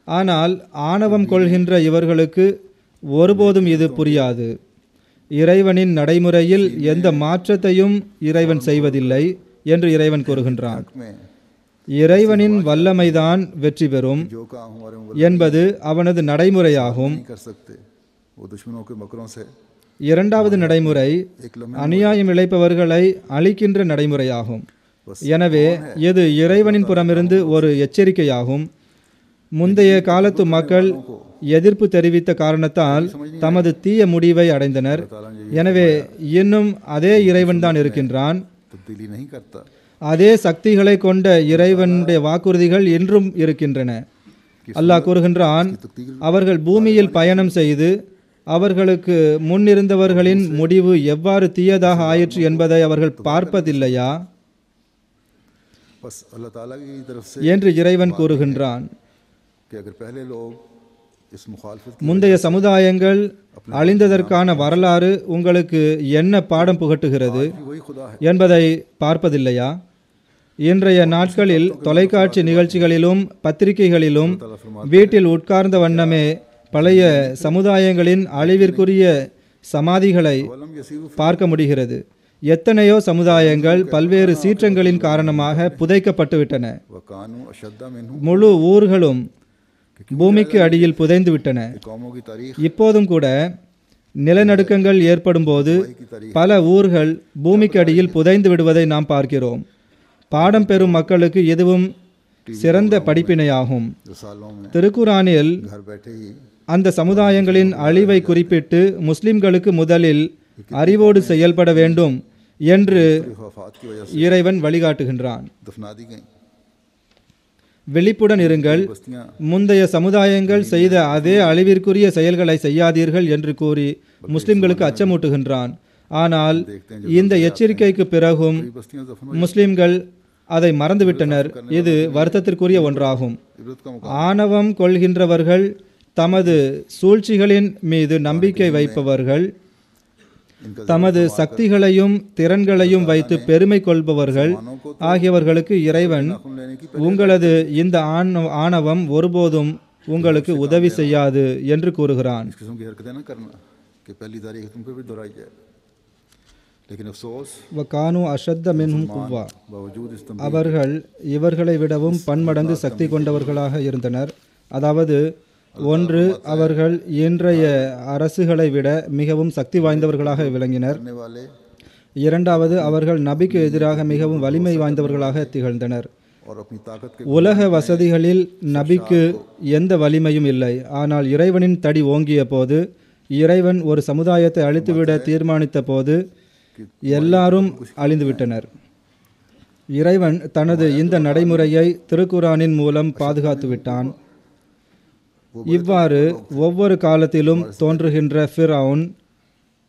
ஆனால் ஆணவம் கொள்கின்ற இவர்களுக்கு ஒருபோதும் இது புரியாது. இறைவனின் நடைமுறையில் எந்த மாற்றத்தையும் இறைவன் செய்வதில்லை என்று இறைவன் கூறுகின்றான். में இறைவனின் வல்லமைதான் வெற்றி பெறும் जो काम हमारे என்பது அவனது நடைமுறையாகும். नहीं कर सकते वो दुश्मनों के मकरों से இரண்டாவது நடைமுறை एक लम्हे அநியாயம் இழைப்பவர்களை அழிக்கின்ற நடைமுறையாகும். எனவே இது இறைவனின் புறமிருந்து ஒரு எச்சரிக்கையாகும். முந்தைய காலத்து மக்கள் எதிர்ப்பு தெரிவித்த காரணத்தால் தமது தீய முடிவை அடைந்தனர். எனவே இன்னும் அதே இறைவன்தான் இருக்கின்றான். तब्दीली नहीं करता அதே சக்திகளை கொண்ட இறைவனுடைய வாக்குறுதிகள் இன்றும் இருக்கின்றன. அல்லாஹ் கூறுகின்றான், அவர்கள் பூமியில் பயணம் செய்து அவர்களுக்கு முன்னிருந்தவர்களின் முடிவு எவ்வாறு தீயதாக ஆயிற்று என்பதை அவர்கள் பார்ப்பதில்லையா बस अल्लाह ताला की तरफ से என்று இறைவன் கூறுகின்றான். कि अगर पहले लोग इस मुखालफत முந்தைய சமுதாயங்கள் அழிந்ததற்கான வரலாறு உங்களுக்கு என்ன பாடம் புகட்டுகிறது की वही खुदा है என்பதை பார்ப்பதில்லையா? இன்றைய நாட்களில் தொலைக்காட்சி நிகழ்ச்சிகளிலும் பத்திரிகைகளிலும் வீட்டில் உட்கார்ந்த வண்ணமே பழைய சமுதாயங்களின் அழிவிற்குரிய சமாதிகளை वलम यसीब பார்க்க முடிகிறது. எத்தனையோ சமுதாயங்கள் பல்வேறு சீற்றங்களின் காரணமாக புதைக்கப்பட்டுவிட்டன. वकानु अशद्दा मिन्हु முழு ஊர்களும் பூமிக்கு அடியில் புதைந்து விட்டன. कौमों की तारीख இப்போதும் கூட நிலநடுக்கங்கள் ஏற்படும் போது பல ஊர்கள் பூமிக்கு அடியில் புதைந்து விடுவதை நாம் பார்க்கிறோம். பாடம் பெறும் மக்களுக்கு இதுவும் சிறந்த படிப்பினையாகும். रसालों में திருக்குரானில் घर बैठे ही அந்த சமுதாயங்களின் அழிவை குறிப்பிட்டு முஸ்லிம்களுக்கு முதலில் அறிவோடு செயல்பட வேண்டும் என்று वफात की वजह இறைவன் வழிகாட்டுகின்றான். से दफना दी गई விழிப்புடன் இருங்கள், बस्तियां முந்தைய சமுதாயங்கள் செய்த அதே அழிவிற்குரிய செயல்களை செய்யாதீர்கள் என்று கூறி முஸ்லிம்களுக்கு அச்சமூட்டுகின்றான். ஆனால் இந்த எச்சரிக்கைக்கு பிறகும் बस्तियां दफन முஸ்லிம்கள் அதை மறந்துவிட்டனர். இது வருத்தத்திற்குரிய ஒன்றாகும். इबरत का ஆணவம் கொள்கின்றவர்கள், தமது சூழ்ச்சிகளின் மீது நம்பிக்கை வைப்பவர்கள், इनका தமது சக்திகளையும் திறன்களையும் வைத்து பெருமை கொள்பவர்கள் ஆகியவர்களுக்கு இறைவன் खून लेने की உங்களது இந்த ஆணவம் ஒருபோதும் உங்களுக்கு உதவி செய்யாது என்று கூறுகிறான். इस किस्म की हरकतें न करना कि पहली तारीख तुम पे भी दोहराई जाए। लेकिन अफसोस வகானு அஷத்த மின்ஹும் குவ்வா, बावजूद इस तंबीह அவர்கள் இவர்களை விடவும் பன்மடங்கு சக்தி கொண்டவர்களாக இருந்தனர். அதாவது ஒன்று, அவர்கள் இன்றைய அரசுகளை விட மிகவும் சக்தி வாய்ந்தவர்களாக விளங்கினர். करने वाले இரண்டாவது, அவர்கள் நபிக்கு எதிராக மிகவும் வலிமை வாய்ந்தவர்களாக திகழ்ந்தனர். और अपनी ताकत के உலக வசதிகளில் நபிக்கு எந்த வலிமையும் இல்லை. ஆனால் இறைவனின் தடி ஓங்கிய போது, இறைவன் ஒரு சமுதாயத்தை அழித்துவிட தீர்மானித்த போது எல்லாரும் அழிந்துவிட்டனர். இறைவன் தனது இந்த நடைமுறையை திருக்குரானின் மூலம் பாதுகாத்து விட்டான். இவ்வாறு ஒவ்வொரு காலத்திலும் தோன்றுகின்ற ஃபிரௌன்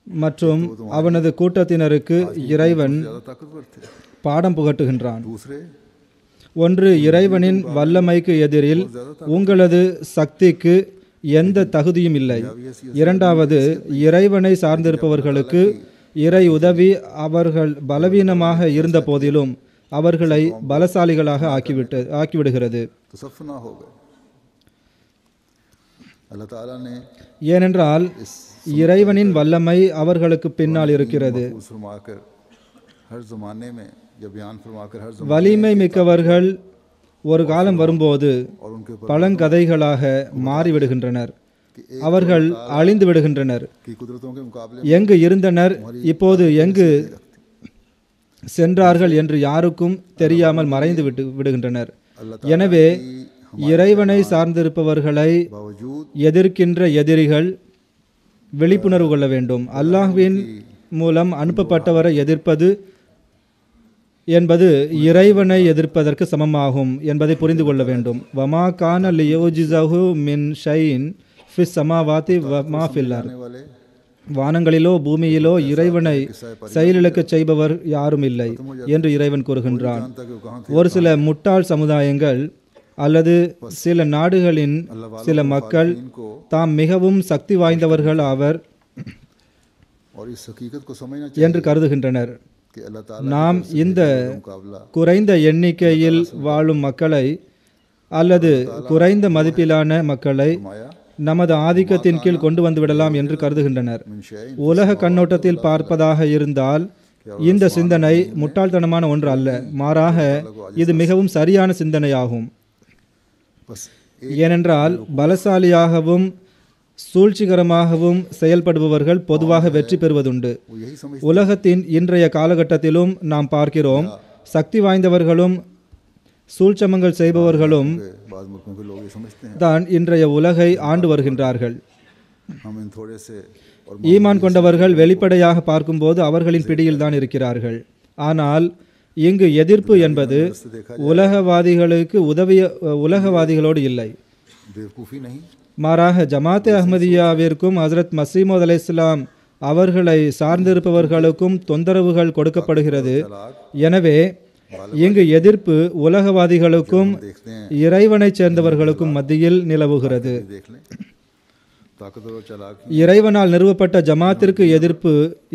மற்றும் அவனது கூட்டத்தினருக்கு இறைவன் ज़्यादा ताकतवर थे, பாடம் புகட்டுகின்றான். दूसरे ஒன்று, இறைவனின் வல்லமைக்கு எதிரில் உங்களது சக்திக்கு எந்த தகுதியும் இல்லை. இரண்டாவது, இறைவனை சார்ந்திருப்பவர்களுக்கு இறை உதவி அவர்கள் பலவீனமாக இருந்த போதிலும் அவர்களை பலசாலிகளாக ஆக்கிவிடுகிறது. तो सफ ना हो गए। अल्लाह ताला ने ஏனென்றால் இறைவனின் வல்லமை அவர்களுக்கு பின்னால் இருக்கிறது. महफूज फरमाकर हर ज़माने में जब बयान फरमाकर हर ज़माने வலிமை மிக்கவர்கள் ஒரு காலம் வரும்போது और उनके ऊपर பழங்கதைகளாக மாறிவிடுகின்றனர். அவர்கள் அழிந்து விடுகின்றனர். की कुदरतों के मुकाबले எங்கு இருந்தனர், இப்போது எங்கு சென்றார்கள் என்று யாருக்கும் தெரியாமல் மறைந்து விடுகின்றனர். எனவே இறைவனை சார்ந்திருப்பவர்களை बावजूद எதிர்க்கின்ற எதிரிகள் விழிப்புணர்வு கொள்ள வேண்டும். அல்லாஹ்வின் மூலம் அனுப்பப்பட்டவரை எதிர்ப்பது என்பது இறைவனை எதிர்ப்பதற்கு சமமாகும் என்பதை புரிந்து கொள்ள வேண்டும். வமா கான லியோஜிஸஹு மின் ஷைன் ஃபிஸ் சமாவாதி வமா ஃபில் அர்த், करने वाले வானங்களிலோ பூமியிலோ இறைவனை செயலிழக்கச் செய்பவர் யாரும் இல்லை என்று இறைவன் கூறுகின்றான். जानता कि वो कहाँ थे। ஒரு சில முட்டாள் சமுதாயங்கள் அல்லது சில நாடுகளின் சில மக்கள் इनको தாம் மிகவும் சக்தி வாய்ந்தவர்கள் ஆவர் और इस हकीकत को समझना என்று கருதுகின்றனர். कि अल्लाह ताला நாம் இந்த मुकाबला குறைந்த எண்ணிக்கையில் வாழும் மக்களை அல்லது குறைந்த மதிப்பிலான மக்களை माया நமது ஆதிக்கத்தின் கீழ் கொண்டு வந்து விடலாம் என்று கருதுகின்றனர். मिन शैइन உலக கண்ணோட்டத்தில் பார்ப்பதாக இருந்தால் இந்த சிந்தனை முட்டாள்தனமான ஒன்று அல்ல, மாறாக இது மிகவும் சரியான சிந்தனையாகும். बस ஏனென்றால் பலசாலியாகவும் சூழ்ச்சிகரமாகவும் செயல்படுபவர்கள் பொதுவாக வெற்றி பெறுவதுண்டு. वो यही समझ உலகத்தின் இன்றைய காலகட்டத்திலும் நாம் பார்க்கிறோம், சக்தி வாய்ந்தவர்களும் சூழ்ச்சமங்கள் செய்பவர்களும் बाद मुल्कों के लोग ये समझते हैं தான் இன்றைய உலகை ஆண்டு வருகின்றார்கள். हम इन थोड़े से और ஈமான் கொண்டவர்கள் வெளிப்படையாக பார்க்கும்போது அவர்களின் பிடியில் தான் இருக்கிறார்கள். ஆனால் இங்கு எதிர்ப்பு என்பது உலகவாதிகளுக்கு உலகவாதிகளோடு இல்லை, बेवकूफ़ी नहीं மாறாக ஜமாத்தே அஹ்மதியாவிற்கும் ஹசரத் மசீமோத் அலைஹிஸ்ஸலாம் அவர்களை சார்ந்திருப்பவர்களுக்கும் தொந்தரவுகள் கொடுக்கப்படுகிறது. எனவே இங்கு எதிர்ப்பு உலகவாதிகளுக்கும் देखते हैं இறைவனைச் சேர்ந்தவர்களுக்கும் மத்தியில் நிலவுகிறது. देख लें ताकतवर और चालाक இறைவனால் நிறுவப்பட்ட ஜமாத்திற்கு எதிர்ப்பு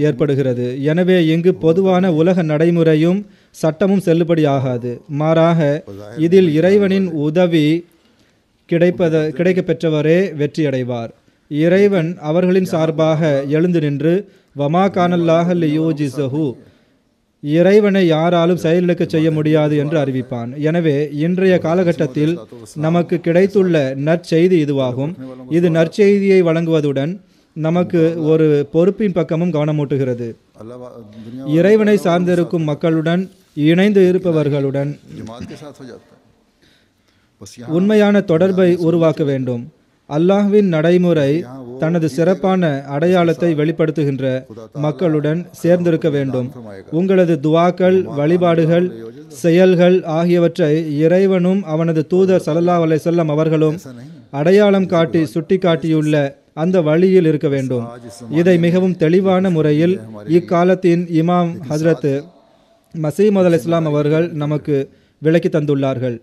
ஏற்படுகிறது. எனவே இங்கு பொதுவான உலக நடைமுறையும் சட்டமும் செல்லுபடியாகாது. மாறாக இதில் இறைவனின் உதவி கிடைக்க பெற்றவரே வெற்றியடைவார். இறைவன் அவர்களின் சார்பாக எழுந்து நின்று வமா கானல்லாஹ லியூஜிஸஹு, இறைவனை யாராலும் செயலிழக்க செய்ய முடியாது என்று அறிவிப்பான். எனவே இன்றைய காலகட்டத்தில் நமக்கு கிடைத்துள்ள நற்செய்தி இதுவாகும். இது நற்செய்தியை வழங்குவதுடன் நமக்கு ஒரு பொறுப்பின் பக்கமும் கவனமூட்டுகிறது. अल्लाह दुनिया இறைவனை சார்ந்திருக்கும் மக்களுடன் இணைந்து இருப்பவர்களுடன் जमात के साथ हो जाता है. बस यहाँ உண்மையான தொடர்பை உருவாக்க வேண்டும். அல்லாஹ்வின் நடைமுறை தனது சிறப்பான அடையாளத்தை வெளிப்படுத்துகின்ற மக்களுடன் சேர்ந்திருக்க வேண்டும். உங்களது துவாக்கள், வழிபாடுகள், செயல்கள் ஆகியவற்றை இறைவனும் அவனது தூதர் ஸல்லல்லாஹு அலைஹி வஸல்லம் அவர்களும் அடையாளம் காட்டி சுட்டிக்காட்டியுள்ள அந்த வழியில் இருக்க வேண்டும். இதை மிகவும் தெளிவான முறையில் இக்காலத்தின் இமாம் ஹஜ்ரத் மசீமது அலைஹிஸ்ஸலாம் அவர்கள் நமக்கு விளக்கி தந்துள்ளார்கள்.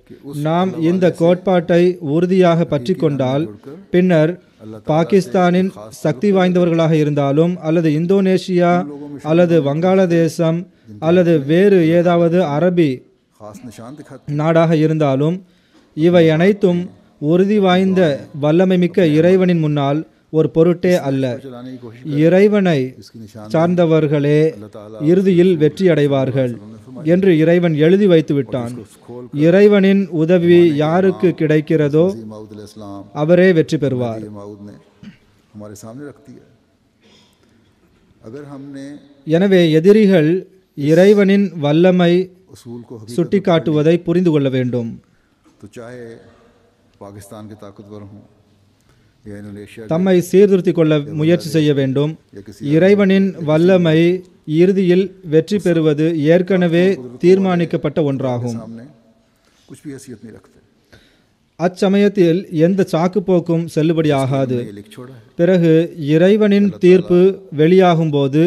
நாம் இந்த கோட்பாட்டை உறுதியாக பற்றி கொண்டால் பின்னர் பாகிஸ்தானின் சக்தி வாய்ந்தவர்களாக இருந்தாலும் அல்லது இந்தோனேஷியா அல்லது வங்காளதேசம் அல்லது வேறு ஏதாவது அரபி खास निशान दिखाते நாடாக இருந்தாலும் இவை அனைத்தும் உறுதி வாய்ந்த வல்லமை மிக்க இறைவனின் முன்னால் ஒரு பொருட்டே அல்ல. चलाने की कोशिश இறைவனை इसकी निशान சார்ந்தவர்களே இறுதியில் வெற்றியடைவார்கள் என்று இறைவன் எழுதி வைத்து விட்டான். இறைவனின் உதவி யாருக்கு கிடைக்கிறதோ माऊद अलैहिस्सलाम அவரே வெற்றி பெறுவார். ये माऊद ने हमारे सामने रख दिया. अगर हमने எனவே எதிரிகள் இறைவனின் வல்லமை उसूल को हकीकत சுட்டிக்காட்டுவதை புரிந்து கொள்ள வேண்டும். तो चाहे पाकिस्तान के ताकतवर हों या इंडोनेशिया தம்மை சீர்திருத்திக் கொள்ள முயற்சி செய்ய வேண்டும். இறைவனின் வல்லமை இறுதியில் வெற்றி பெறுவது ஏற்கனவே தீர்மானிக்கப்பட்ட ஒன்றாகும். सामने कुछ भी हैसियत नहीं रखते. அச்சமயத்தில் எந்த சாக்குப்போக்கும் செல்லுபடியாகாது. ये लिख छोड़ा है பிறகு இறைவனின் தீர்ப்பு வெளியாகும் போது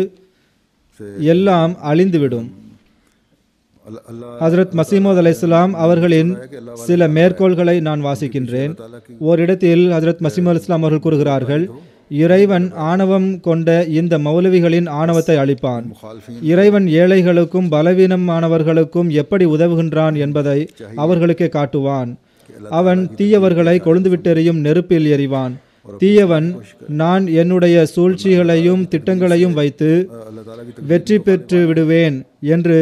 எல்லாம் அழிந்துவிடும். अल्लाह ஹஜ்ரத் மசீமோத் அலைஹிஸ்ஸலாம் அவர்களின் சில மேற்கோள்களை நான் வாசிக்கின்றேன். ஓரிடத்தில் ஹஜ்ரத் மசீமோத் அலைஹிஸ்ஸலாம் அவர்கள் கூறுகிறார்கள், இறைவன் ஆணவம் கொண்ட இந்த மௌலவிகளின் ஆணவத்தை அழிப்பான். இறைவன் ஏழைகளுக்கும் பலவீனமானவர்களுக்கும் எப்படி உதவுகின்றான் என்பதை அவர்களுக்கே காட்டுவான். அவன் தீயவர்களை கொழுந்துவிட்டெறியும் நெருப்பில் எறிவான். தீயவன் நான் என்னுடைய சூழ்ச்சிகளையும் திட்டங்களையும் வைத்து अल्लाह ताला की வெற்றி பெற்று விடுவேன் என்று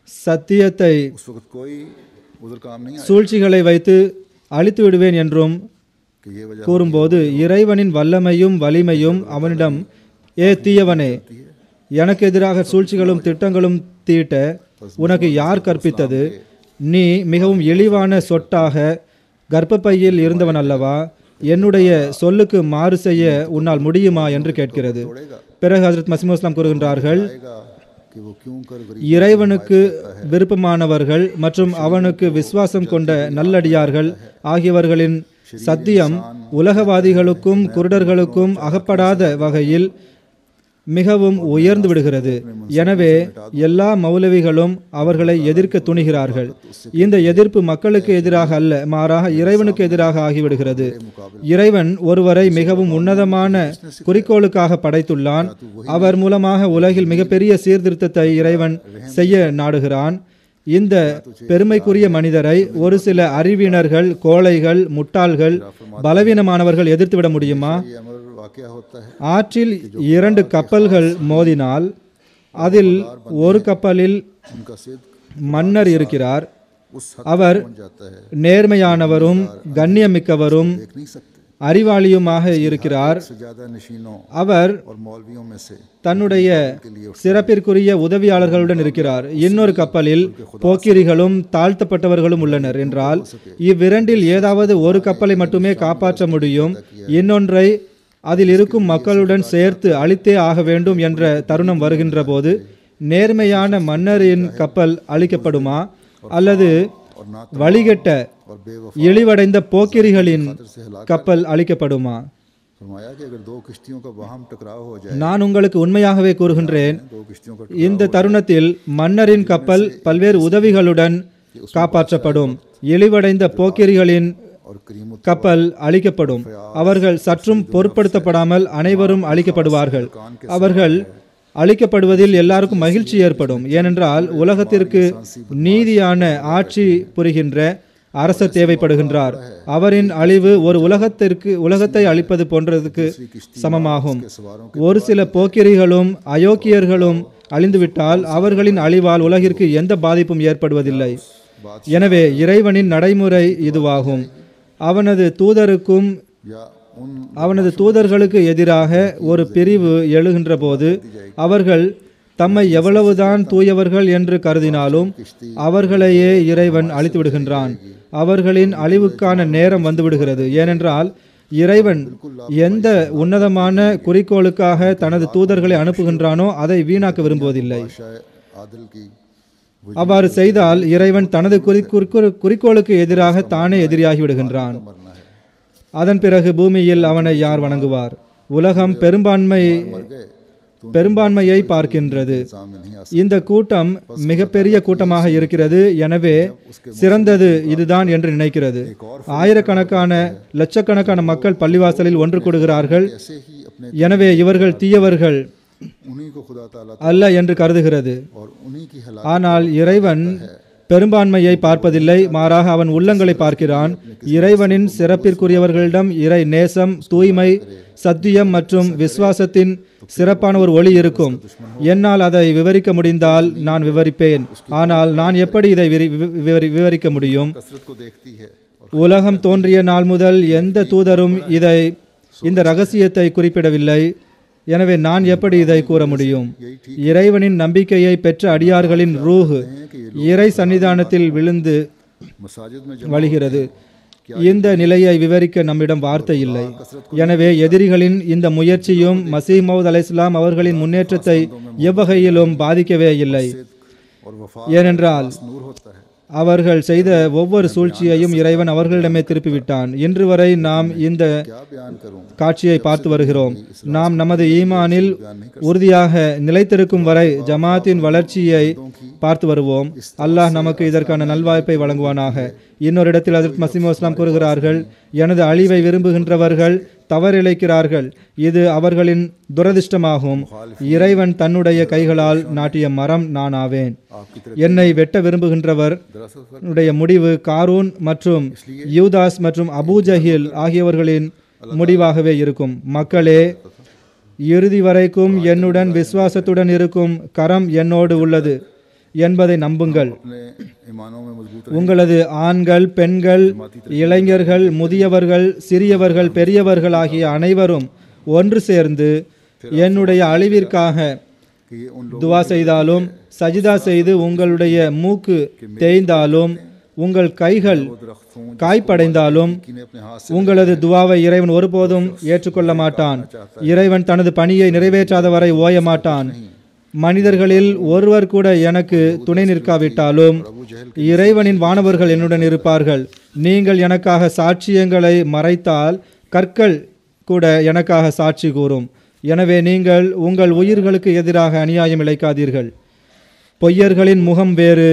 சத்தியத்தை उस वक्त कोई उधर काम नहीं आया சூழ்ச்சிகளை வைத்து அழித்து விடுவேன் என்றும் कि ये वजह கூறும்போது இறைவனின் வல்லமையும் வலிமையும் அவனிடம், ஏ தீயவனே, எனக்கு எதிராக சூழ்ச்சிகளும் திட்டங்களும் தீட்ட உனக்கு யார் கற்பித்தது? நீ மிகவும் இழிவான சொட்டாக கர்ப்பப்பையில் இருந்தவன் அல்லவா? என்னுடைய சொல்லுக்கு மாறு செய்ய உன்னால் முடியுமா என்று கேட்கிறது. பிறகு ஹஜ்ரத் மசீமோத் அலைஹிஸ்ஸலாம் கூறுகின்றார்கள், आएगा कि वो क्यों कर गरीब இறைவனுக்கு விருப்பமானவர்கள் மற்றும் அவனுக்கு விசுவாசம் கொண்ட நல்லடியார்கள் ஆகியவர்களின் சத்தியம் உலகவாதிகளுக்கும் குருடர்களுக்கும் அகப்படாத வகையில் மிகவும் உயர்ந்து விடுகிறது. எனவே எல்லா மௌலவிகளும் அவர்களை எதிர்க்க துணிகிறார்கள். இந்த எதிர்ப்பு மக்களுக்கு எதிராக அல்ல, மாறாக இறைவனுக்கு எதிராக ஆகிவிடுகிறது. இறைவன் ஒருவரை மிகவும் உன்னதமான குறிக்கோளுக்காக படைத்துள்ளான். அவர் மூலமாக உலகில் மிகப்பெரிய சீர்திருத்தத்தை இறைவன் செய்ய நாடுகிறான். இந்த பெருமைக்குரிய மனிதரை ஒரு சில அறிவினர்கள், கோழைகள், முட்டாள்கள், பலவீனமானவர்கள் எதிர்த்துவிட முடியுமா? ये अमर वाकया होता है ஆற்றில் 2 கப்பல்கள் மோதினால் அதில் ஒரு கப்பலில் उनका सिद्क மன்னர் இருக்கிறார். उस हद அவர் तक पहुंच जाता है நேர்மையானவரும் கண்ணியமிக்கவரும் देख नहीं सकते। அறிவாளியுமாக இருக்கிறார். से ज्यादा नशीनों அவர் और मौलवियों में से தன்னுடைய சிறப்பிற்குரிய உதவியாளர்களுடன் இருக்கிறார். இன்னொரு கப்பலில் போக்கிரிகளும் தாழ்த்தப்பட்டவர்களும் உள்ளனர் என்றால் இவ்விரண்டில் ஏதாவது ஒரு கப்பலை மட்டுமே காப்பாற்ற முடியும். இன்னொன்றை அதில் இருக்கும் மக்களுடன் சேர்த்து அழித்தே ஆக வேண்டும் என்ற தருணம் வருகின்ற போது நேர்மையான மன்னரின் கப்பல் அழிக்கப்படுமா அல்லது வழிகட்ட और बेवफा இழிவடைந்த போக்கிரிகளின் கப்பல் அழிக்கப்படுமா? फरमाया कि अगर दो किश्तियों का वहां टकराव हो जाए, நான் உங்களுக்கு உண்மையாகவே கூறுகின்றேன், दो किश्तियों का இந்த தருணத்தில் மன்னரின் கப்பல் பல்வேறு உதவிகளுடன் காப்பாற்றப்படும். இழிவடைந்த போக்கிரிகளின் और करीम கப்பல் அழிக்கப்படும். அவர்கள் சற்றும் பொருட்படுத்தப்படாமல் அனைவரும் அழிக்கப்படுவார்கள். அவர்கள் அழிக்கப்படுவதில் எல்லாருக்கும் மகிழ்ச்சி ஏற்படும். ஏனென்றால் உலகத்திற்கு நீதியான ஆட்சி புரிகின்ற அரசர் தேவைப்படுகின்றார். அவரின் அழிவு ஒரு உலகத்தை அழிப்பது போன்றதுக்கு சமமாகும். ஒரு சில போக்கிரிகளும் அயோக்கியர்களும் அழிந்துவிட்டால் அவர்களின் அழிவால் உலகிற்கு எந்த பாதிப்பும் ஏற்படுவதில்லை. எனவே இறைவனின் நடைமுறை இதுவாகும். அவனது தூதருக்கும் या उन அவனது தூதர்களுக்கு எதிராக ஒரு பிரிவு எழுகின்ற போது அவர்கள் தம்மை எவ்வளவுதான் தூயவர்கள் என்று கருதினாலும் அவர்களையே இறைவன் அழித்து விடுகின்றான். அவர்களின் அழிவுக்கான நேரம் வந்துவிடுகிறது. ஏனென்றால் இறைவன் எந்த உன்னதமான குறிக்கோளுக்காக தனது தூதர்களை அனுப்புகின்றானோ அதை வீணாக்க விரும்புவதில்லை. आदिल की அவ்வாறு செய்தால் இறைவன் தனது குறிக்கோளுக்கு எதிராக தானே எதிரியாகி விடுகின்றான். அதன் பிறகு பூமியில் அவனை யார் வணங்குவார்? உலகம் பெரும்பான்மையை பார்க்கின்றது. இந்த கூட்டம் மிகப்பெரிய கூட்டமாக இருக்கிறது, எனவே சிறந்தது இதுதான் என்று நினைக்கிறது. ஆயிரக்கணக்கான லட்சக்கணக்கான மக்கள் பள்ளிவாசலில் ஒன்று கூடுகிறார்கள். ऐसे ही अपने எனவே இவர்கள் தீயவர்கள் उन्हीं को खुदा ताला அல்ல என்று கருதுகிறது. और उन्हीं की हलाकत ஆனால் இறைவன் பெரும்பான்மையை பார்ப்பதில்லை, மாறாக அவன் உள்ளங்களை பார்க்கிறான். இறைவனின் சிறப்பிற்குரியவர்களிடம் இறை நேசம், தூய்மை, சத்தியம் மற்றும் விசுவாசத்தின் சிறப்பான ஒரு ஒளி இருக்கும். என்னால் அதை விவரிக்க முடிந்தால் நான் விவரிப்பேன். ஆனால் நான் எப்படி இதை விவரிக்க முடியும்? कसरत को देखती है और உலகம் தோன்றிய நாள் முதல் எந்த தூதரும் இந்த ரகசியத்தை குறிப்பிடவில்லை. எனவே நான் எப்படி இதை கூற முடியும்? இறைவனின் நம்பிக்கையை பெற்ற அடியார்களின் ரூஹ் இறை சன்னிதானத்தில் விழுந்து मसाजिद में வழிகிறது. இந்த நிலையை விவரிக்க நம்மிடம் வார்த்தை இல்லை. எனவே எதிரிகளின் இந்த முயற்சியும் மசீஹ் மவ்ஊத் அலைஹிஸ்ஸலாம் அவர்களின் முன்னேற்றத்தை எவ்வகையிலும் பாதிக்கவே இல்லை. और वफा ஏனென்றால் नूर होता है। அவர்கள் செய்த ஒவ்வொரு சூழ்ச்சியையும் இறைவன் அவர்களிடமே திருப்பிவிட்டான். இன்று வரை நாம் இந்த क्या बयान करूं? காட்சியை பார்த்து வருகிறோம். நாம் நமது ஈமானில் உறுதியாக நிலைத்திருக்கும் வரை ஜமாத்தின் வளர்ச்சியை பார்த்து வருவோம். அல்லாஹ் நமக்கு இதற்கான நல்வாய்ப்பை வழங்குவானாக. இன்னொரு இடத்தில் ஹஜ்ரத் மஸீஹ் மவ்ஊத் இஸ்லாம் கூறுகிறார்கள், எனது அழிவை விரும்புகின்றவர்கள் தவறிழைக்கிறார்கள். இது அவர்களின் துரதிர்ஷ்டமாகும். இறைவன் தன்னுடைய கைகளால் நாட்டிய மரம் நான் ஆவேன். என்னை வெட்ட விரும்புகின்றவர் உடைய முடிவு காரூன் மற்றும் யூதாஸ் மற்றும் அபூ ஜஹில் ஆகியவர்களின் முடிவாகவே இருக்கும். மக்களே, இறுதி வரைக்கும் என்னுடன் விசுவாசத்துடன் இருக்கும் கரம் என்னோடு உள்ளது என்பதை நம்புங்கள். अपने ईमानों में मजबूत உங்களது ஆண்கள், பெண்கள், இளைஞர்கள், முதியவர்கள், சிறியவர்கள், பெரியவர்கள் ஆகிய அனைவரும் ஒன்று சேர்ந்து என்னுடைய அழிவிற்காக कि ये उन துவா செய்தாலும், சஜிதா செய்து உங்களுடைய மூக்கு தேய்ந்தாலும், உங்கள் கைகள் காய்ப்படைந்தாலும் ने अपने हाथ உங்களது துவாவை இறைவன் ஒருபோதும் ஏற்றுக்கொள்ள மாட்டான். இறைவன் தனது பணியை நிறைவேற்றாத வரை ஓய மாட்டான். மனிதர்களில் ஒருவர் கூட எனக்கு துணை நிற்காவிட்டாலும் இறைவனின் வானவர்கள் என்னுடன் இருப்பார்கள். நீங்கள் எனக்காக சாட்சியங்களை மறைத்தால் கற்கள் கூட எனக்காக சாட்சி கூறும். எனவே நீங்கள் உங்கள் உயிர்களுக்கு எதிராக அநியாயம் இழைக்காதீர்கள். பொய்யர்களின் முகம் வேறு,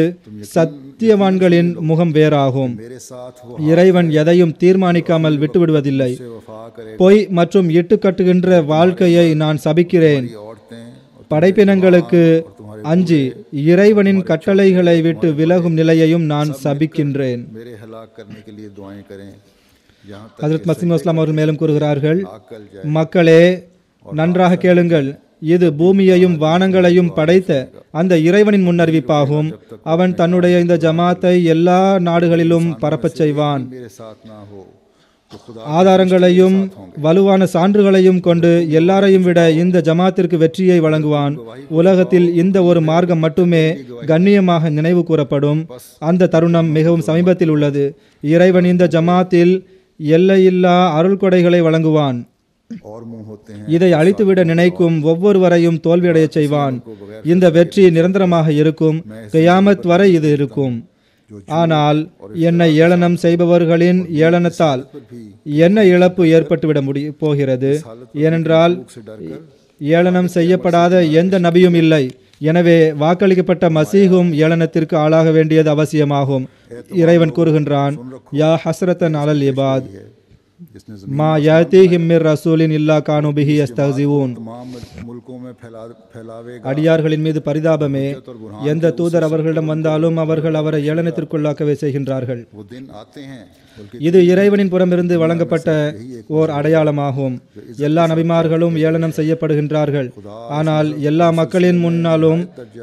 சத்தியவான்களின் முகம் வேறாகும். मेरे साथ वो இறைவன் எதையும் தீர்மானிக்காமல் விட்டுவிடுவதில்லை. वफा करे। பொய் மற்றும் இட்டுக்கட்டுகின்ற வாழ்க்கையை நான் சபிக்கிறேன். औरतें படைப்பினங்களுக்கு அஞ்சி இறைவனின் கட்டளைகளை விட்டு விலகும் நிலையையும் நான் சபிக்கின்றேன். मेरे हलाक करने के लिए दुआएं करें। यहाँ तक ஹஜ்ரத் மஸீஹ் மவ்ஊத் இஸ்லாம் அவர்கள் மேலும் கூறுகிறார்கள், अकल जाए மக்களே நன்றாக கேளுங்கள். இது பூமியையும் வானங்களையும் படைத்த அந்த இறைவனின் முன்னறிவிப்பாகும். அவன் தன்னுடைய இந்த ஜமாத்தை எல்லா நாடுகளிலும் பரப்பச் செய்வான். मेरे साथ ना हो तो खुदा ஆதாரங்களையும் வலுவான சான்றுகளையும் கொண்டு எல்லாரையும் விட இந்த ஜமாத்திற்கு வெற்றியை வழங்குவான். உலகத்தில் இந்த ஒரு மார்க்கம் மட்டுமே கண்ணியமாக நினைவு கூறப்படும். அந்த தருணம் மிகவும் சமீபத்தில் உள்ளது. இறைவன் இந்த ஜமாத்தில் எல்லையில்லா அருள் கொடைகளை வழங்குவான். और मुंह होते हैं இதை அழித்துவிட நினைக்கும் ஒவ்வொருவரையும் தோல்வியடையச் செய்வான். இந்த வெற்றி நிரந்தரமாக இருக்கும். கியாமத் வரை இது இருக்கும். ஆனால் என்னை ஏளனம் செய்பவர்களின் ஏளனத்தால் என்ன இழப்பு ஏற்பட்டுவிட போகிறது? ஏனென்றால் ஏளனம் செய்யப்படாத எந்த நபியும் இல்லை. எனவே வாக்களிக்கப்பட்ட மசீகும் ஏளனத்திற்கு ஆளாக வேண்டியது அவசியமாகும். இறைவன் கூறுகின்றான், யா ஹஸ்ரத்தன் அலல் இபாத் जिसने மா யாத்தீஹிம் மிர் ரசூலின் இல்லா கானு பிஹி யஸ்தஹ்ஸிஊன். तमाम मुल्कों में फैलावेगा அடியார்களின் மீது பரிதாபமே. எந்த தூதர் அவர்களிடம் வந்தாலும் அவர்கள் அவரை ஏளனத்திற்குள்ளாக்கவே செய்கின்றார்கள். वो दिन आते हैं बल्कि இது இறைவனின் புறமிருந்து வழங்கப்பட்ட ஓர் அடையாளமாகும். எல்லா நபிமார்களும் ஏளனம் செய்யப்படுகின்றார்கள். ஆனால் எல்லா மக்களின் முன்னாலும்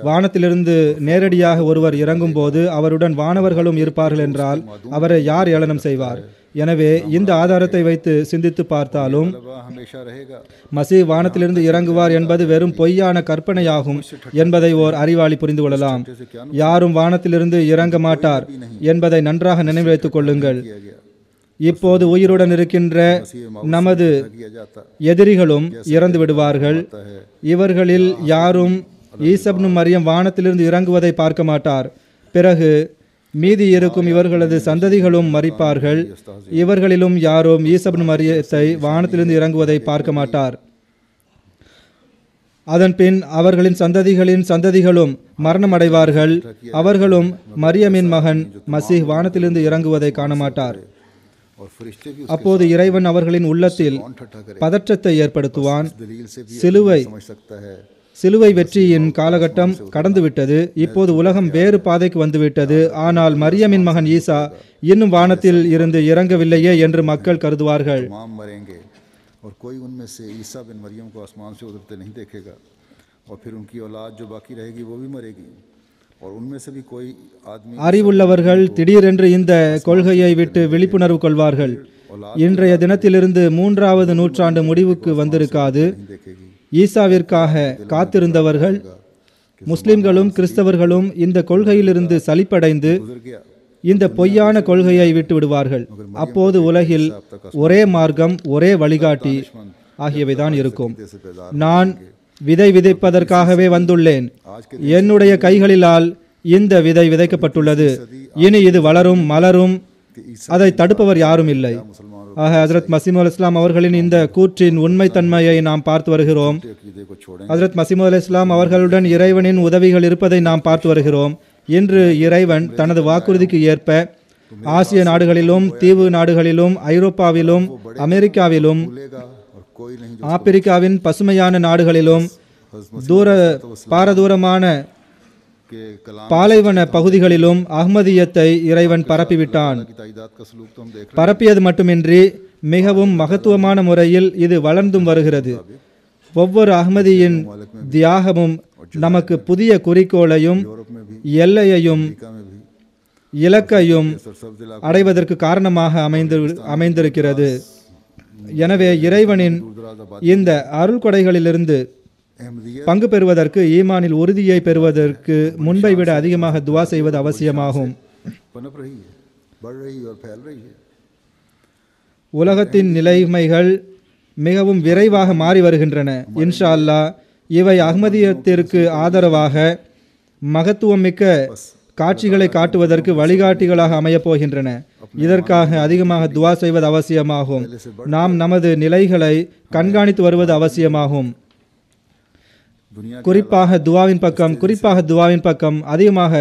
வானத்திலிருந்து நேரடியாக ஒருவர் இறங்கும் போது அவருடன் வானவர்களும் இருப்பார்கள் என்றால் அவரை யார் ஏளனம் செய்வார்? எனவே இந்த ஆதாரத்தை வைத்து சிந்தித்து பார்த்தாலும் हमेशा रहेगा மசீஹ் வானத்திலிருந்து இறங்குவார் என்பது வெறும் பொய்யான கற்பனையாகும் என்பதை ஓர் அறிவாளி புரிந்து கொள்ளலாம். யாரும் வானத்திலிருந்து இறங்க மாட்டார் என்பதை நன்றாக நினைவு வைத்துக் கொள்ளுங்கள். இப்போது உயிருடன் இருக்கின்ற நமது எதிரிகளும் இறந்து விடுவார்கள். இவர்களில் யாரும் ஈசப்னு மரியம் வானத்திலிருந்து இறங்குவதை பார்க்க மாட்டார். பிறகு மீதி இருக்கும் இவர்களது சந்ததிகளும் மரிப்பார்கள். இவர்களிலும் யாரும் ஈசப்னு மரியத்தை வானத்திலிருந்து இறங்குவதை பார்க்க மாட்டார். அதன் பின் அவர்களின் சந்ததிகளும் மரணம் அடைவார்கள். அவர்களும் மரியமின் மகன் மசீஹ் வானத்திலிருந்து இறங்குவதை காண மாட்டார். और फरिश्ते भी அப்போது இறைவன் அவர்களின் உள்ளத்தில் பதற்றத்தை ஏற்படுத்துவான். சிலுவை समझ सकता है சிலுவை வெற்றியின் காலகட்டம் கடந்துவிட்டது. இப்போது உலகம் வேறு பாதைக்கு வந்துவிட்டது. ஆனால் மரியமின் மகன் ஈசா இன்னும் வானத்தில் இருந்து இறங்கவில்லையே என்று மக்கள் கருதுவார்கள். तमाम मरेंगे और कोई उनमें से ईसा बिन मरियम को आसमान से उतरते नहीं देखेगा और फिर उनकी औलाद जो बाकी रहेगी वो भी मरेगी और उनमें से भी कोई आदमी அறிவுள்ளவர்கள் திடீரென்று இந்த கொள்கையை விட்டு விழிப்புணர்வு கொள்வார்கள். இன்றைய தினத்திலிருந்து 3வது நூற்றாண்டு முடிவுக்கு வந்திருக்காது. देखेगी ஈசாவிற்காக காத்திருந்தவர்கள் முஸ்லிம்களும் கிறிஸ்தவர்களும் இந்த கொள்கையிலிருந்து சலிப்படைந்து गुजर गया இந்த பொய்யான கொள்கையை விட்டு விடுவார்கள். அப்போது உலகில் ஒரே மார்க்கம், ஒரே வழிகாட்டி ஆகியவைதான் இருக்கும். நான் விதை விதைப்பதற்காகவே வந்துள்ளேன். என்னுடைய கைகளிலால் இந்த விதை விதைக்கப்பட்டுள்ளது. இனி இது வளரும், மலரும். அதை தடுப்பவர் யாரும் இல்லை. ஆக ஹஜ்ரத் மசீஹ் அலைஹிஸ்ஸலாம் அவர்களின் இந்த கூற்றின் உண்மைத்தன்மையை நாம் பார்த்து வருகிறோம். अकीदे को छोड़ें ஹஜ்ரத் மசீஹ் அலைஹிஸ்ஸலாம் அவர்களுடன் இறைவனின் உதவிகள் இருப்பதை நாம் பார்த்து வருகிறோம். இன்று இறைவன் தனது வாக்குறுதிக்கு ஏற்ப ஆசிய நாடுகளிலும், தீவு நாடுகளிலும், ஐரோப்பாவிலும், அமெரிக்காவிலும், भूलेगा और कोई नहीं ஆப்பிரிக்காவின் பசுமையான நாடுகளிலும், பாரதூரமான के कलाम பாலைவன பகுதிகளிலும் அஹ்மதியத்தை இறைவன் பரப்பிவிட்டான். की ताइदाद का सलूक तो हम देख பரப்பியது மட்டுமின்றி மிகவும் மகத்துவமான முறையில் இது வளர்ந்தும் வருகிறது. ஒவ்வொரு அஹ்மதியின் தியாகமும் நமக்கு புதிய குறிக்கோளையும் எல்லையையும் अमेरिका में भी இலக்கையும் सरसब्ज इलाकों அடைவதற்கு காரணமாக அமைந்திருக்கிறது. எனவே இறைவனின் இந்த அருள் கொடைகளிலிருந்து अहमदियत பங்கு பெறுவதற்கு, ஈமானில் உறுதியை பெறுவதற்கு முன்பை விட அதிகமாக துவா செய்வது அவசியமாகும். पनप रही है, बढ़ रही है और फैल रही है உலகத்தின் நிலைமைகள் மிகவும் விரைவாக மாறி வருகின்றன. இன்ஷா அல்லாஹ் இவை அஹ்மதியத்திற்கு ஆதரவாக மகத்துவம் மிக்க காட்சிகளை காட்டுவதற்கு வழிகாட்டிகளாக அமையப் போகின்றன. இதற்காக அதிகமாக துவா செய்வது அவசியமாகும். நாம் நமது நிலைகளை கண்காணித்து வருவது அவசியமாகும். குறிப்பாக துவாவின் பக்கம் அதிகமாக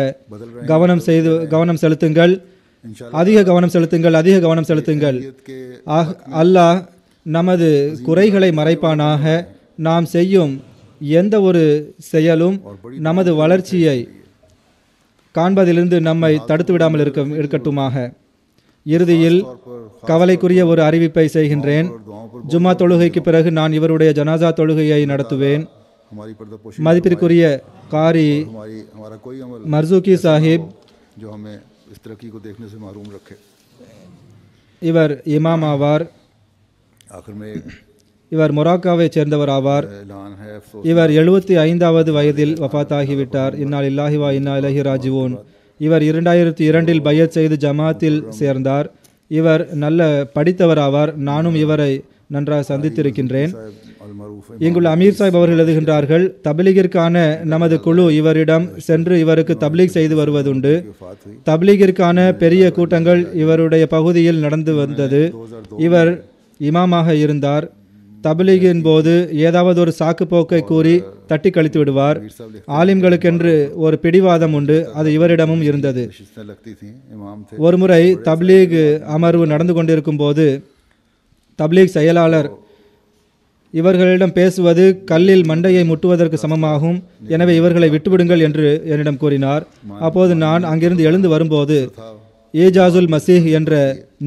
கவனம் செலுத்துங்கள். அதிக கவனம் செலுத்துங்கள். அல்லாஹ் நமது குறைகளை மறைப்பானாக. நாம் செய்யும் எந்த ஒரு செயலும் நமது வளர்ச்சியை காண்பதிலிருந்து நம்மை தடுத்து விடாமல் இருக்கட்டுமாக. இறுதியில் கவலைக்குரிய ஒரு அறிவிப்பை செய்கின்றேன். ஜும்மா தொழுகைக்கு பிறகு நான் இவருடைய ஜனாசா தொழுகையை நடத்துவேன். हमारी पर्दापोशी மதிப்பிற்குரிய காரி हमारा कोई अमल மர்சூக்கி சாஹிப் जो हमें इस तरक्की को देखने से महरूम रखे। இவர் இமாம் ஆவார். आखिर में இவர் மொராக்காவை சேர்ந்தவர் ஆவார். ऐलान है अफसोस இவர் 75வது வயதில் வஃபாத்தாகிவிட்டார். இன்னா லில்லாஹி வ இன்னா இலைஹி ராஜிஊன். இவர் 2002இல் பையத் செய்து ஜமாத்தில் சேர்ந்தார். இவர் நல்ல படித்தவர் ஆவார். நானும் இவரை நன்றாக சந்தித்திருக்கின்றேன். இங்குள்ள அமீர் சாஹிப் அவர்கள் எழுதுகின்றார்கள், தப்லீகிற்கான நமது குழு இவரிடம் சென்று இவருக்கு தப்லீக் செய்து வருவதுண்டு. தப்லீகிற்கான பெரிய கூட்டங்கள் இவருடைய பகுதியில் நடந்து வந்தது. இவர் இமாமாக இருந்தார். தப்லீகின் போது ஏதாவது ஒரு சாக்கு போக்கை கூறி தட்டி கழித்து விடுவார். ஆலிம்களுக்கென்று ஒரு பிடிவாதம் உண்டு, அது இவரிடமும் இருந்தது. ஒருமுறை தப்லீக் அமர்வு நடந்து கொண்டிருக்கும் போது தப்லீக் செயலாளர் இவர்களிடம் பேசுவது கல்லில் மண்டையை முட்டுவதற்கு சமமாகும், எனவே இவர்களை விட்டுவிடுங்கள் என்று என்னிடம் கூறினார். அப்போது நான் அங்கிருந்து எழுந்து வரும்போது ஏஜாசுல் மசீஹ் என்ற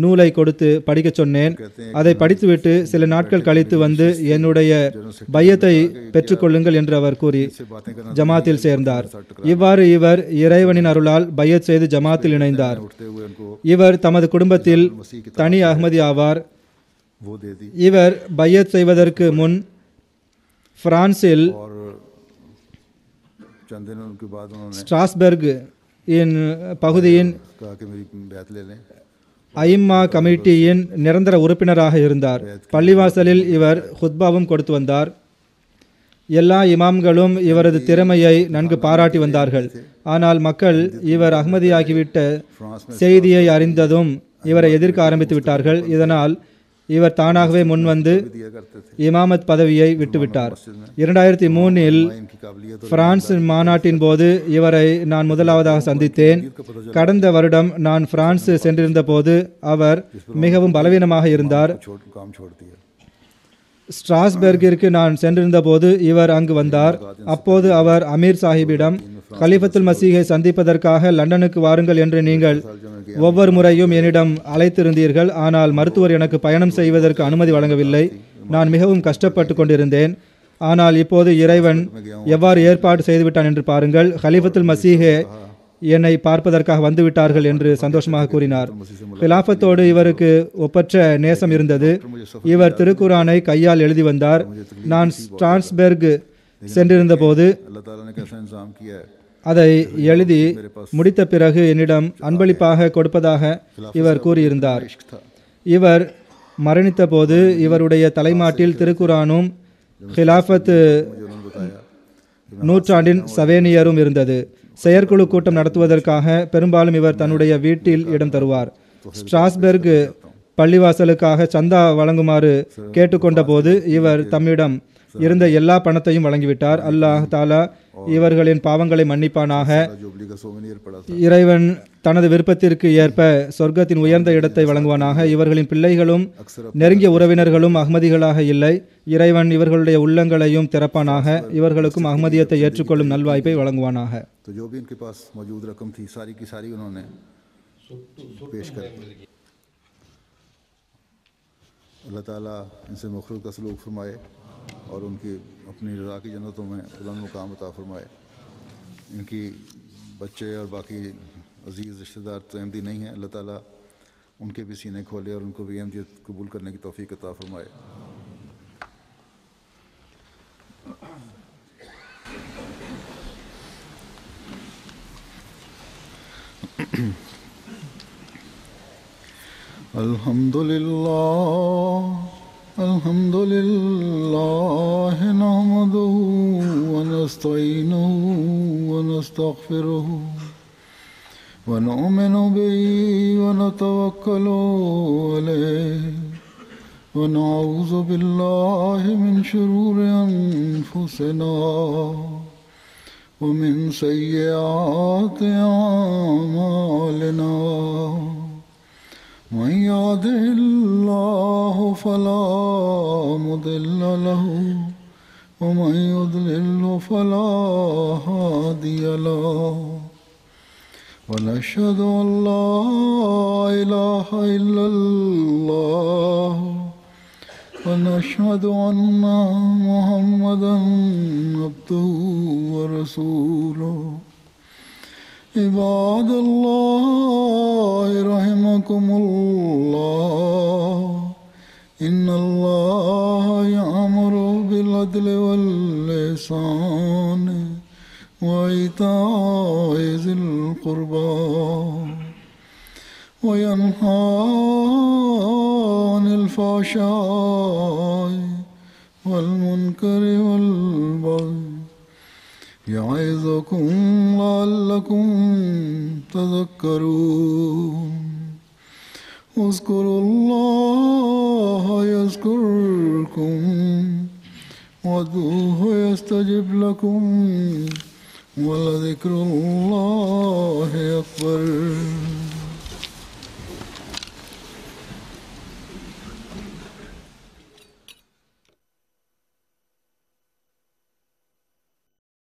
நூலை கொடுத்து படிக்கச் சொன்னேன். அதை படித்துவிட்டு சில நாட்கள் கழித்து வந்து என்னுடைய பையத்தை பெற்றுக்கொள்ளுங்கள் என்று அவர் கூறி ஜமாத்தில் சேர்ந்தார். இவ்வாறு இவர் இறைவனின் அருளால் பையத் செய்து ஜமாத்தில் இணைந்தார். இவர் தமது குடும்பத்தில் தனி அஹ்மதி ஆவார். இவர் பையத் செய்வதற்கு முன் பிரான்சில் ஸ்ட்ராஸ்பெர்க் பகுதியின் ஐம்மா கமிட்டியின் நிரந்தர உறுப்பினராக இருந்தார். பள்ளிவாசலில் இவர் ஹுத்பாவும் கொடுத்து வந்தார். எல்லா இமாம்களும் இவரது திறமையை நன்கு பாராட்டி வந்தார்கள். ஆனால் மக்கள் இவர் அஹ்மதியாகிவிட்ட செய்தியை அறிந்ததும் இவரை எதிர்க்க ஆரம்பித்து விட்டார்கள். இதனால் இவர் தானாகவே முன்வந்து இமாமத் பதவியை விட்டுவிட்டார். 2003இல் பிரான்ஸ் மாநாட்டின் போது இவரை நான் முதலாவதாக சந்தித்தேன். கடந்த வருடம் நான் பிரான்ஸ் சென்றிருந்த போது அவர் மிகவும் பலவீனமாக இருந்தார். ஸ்ட்ராஸ்பெர்கிற்கு நான் சென்றிருந்த போது இவர் அங்கு வந்தார். அப்போது அவர் அமீர் சாஹிப்பிடம், கலீஃபத்துல் மசீஹை சந்திப்பதற்காக லண்டனுக்கு வாருங்கள் என்று நீங்கள் ஒவ்வொரு முறையும் என்னிடம் அழைத்திருந்தீர்கள். ஆனால் மருத்துவர் எனக்கு பயணம் செய்வதற்கு அனுமதி வழங்கவில்லை. நான் மிகவும் கஷ்டப்பட்டு கொண்டிருந்தேன். ஆனால் இப்போது இறைவன் எவ்வாறு ஏற்பாடு செய்துவிட்டான் என்று பாருங்கள். கலீஃபத்துல் மசீஹே என்னை பார்ப்பதற்காக வந்துவிட்டார்கள் என்று சந்தோஷமாக கூறினார். கிலாஃபத்தோடு இவருக்கு ஒப்பற்ற நேசம் இருந்தது. இவர் திருக்குரானை கையால் எழுதி வந்தார். நான் ஸ்ட்ராஸ்பெர்க் சென்றிருந்த போது அதை எழுதி முடித்த பிறகு என்னிடம் அன்பளிப்பாக கொடுப்பதாக இவர் கூறியிருந்தார். இவர் மரணித்த போது இவருடைய தலைமாட்டில் திருக்குரானும் ஹிலாஃபத் நூற்றாண்டின் சவேனியரும் இருந்தது. செயற்குழு கூட்டம் நடத்துவதற்காக பெரும்பாலும் இவர் தன்னுடைய வீட்டில் இடம் தருவார். ஸ்ட்ராஸ்பெர்க் பள்ளிவாசலுக்காக சந்தா வழங்குமாறு கேட்டுக்கொண்ட போது இவர் தம்மிடம் இருந்த எல்லா பணத்தையும் வழங்கிவிட்டார். அல்லாஹ் தாலா இவர்களின் பாவங்களை மன்னிப்பானாக. இறைவன் தனது விருப்பத்திற்கு ஏற்ப சொர்க்கத்தின் உயர்ந்த இடத்தை வழங்குவானாக. இவர்களின் பிள்ளைகளும் நெருங்கிய உறவினர்களும் அஹ்மதிகளாக இல்லை. இறைவன் இவர்களுடைய உள்ளங்களையும் திறப்பானாக. இவர்களுக்கும் அஹ்மதியத்தை ஏற்றுக்கொள்ளும் நல்வாய்ப்பை வழங்குவானாக. अल्लाह ताला इनसे मुखलूक का सलूक फरमाए और उनकी अपनी रज़ा की जन्नतों में बुलंद मुकाम अता फरमाए। इनकी बच्चे और बाकी अजीज़ रिश्तेदार तो अहमदी नहीं हैं, अल्लाह ताला उनके भी सीने खोले और उनको भी अहमदियत कबूल करने की तौफीक अता फरमाए। अल्हम्दुलिल्लाह नहमदुहु व नस्तईनुहु व नस्तगफिरुहु व नु'मिनु बिही व नतवक्कलु अलैहि व नऊज़ु बिल्लाहि मिन शुरूरि अनफुसिना व मिन सय्यिआति अअमालिना। मन यहदिहिल्लाहु फला मुदिल्ल लहु व मन युद्लिल्हु फला हादिय लहु व नशहदु अन ला इलाहा इल्लल्लाह व ونشهد أن محمدا عبده ورسوله عباد الله رحمكم الله إن الله يأمر بالعدل والإحسان وإيتاء ذي القربى وينهى عن الفحشاء والمنكر والبغي يعظكم لعلكم تذكرون اذكروا الله يذكركم وادعوه يستجب لكم ولذكر الله أكبر.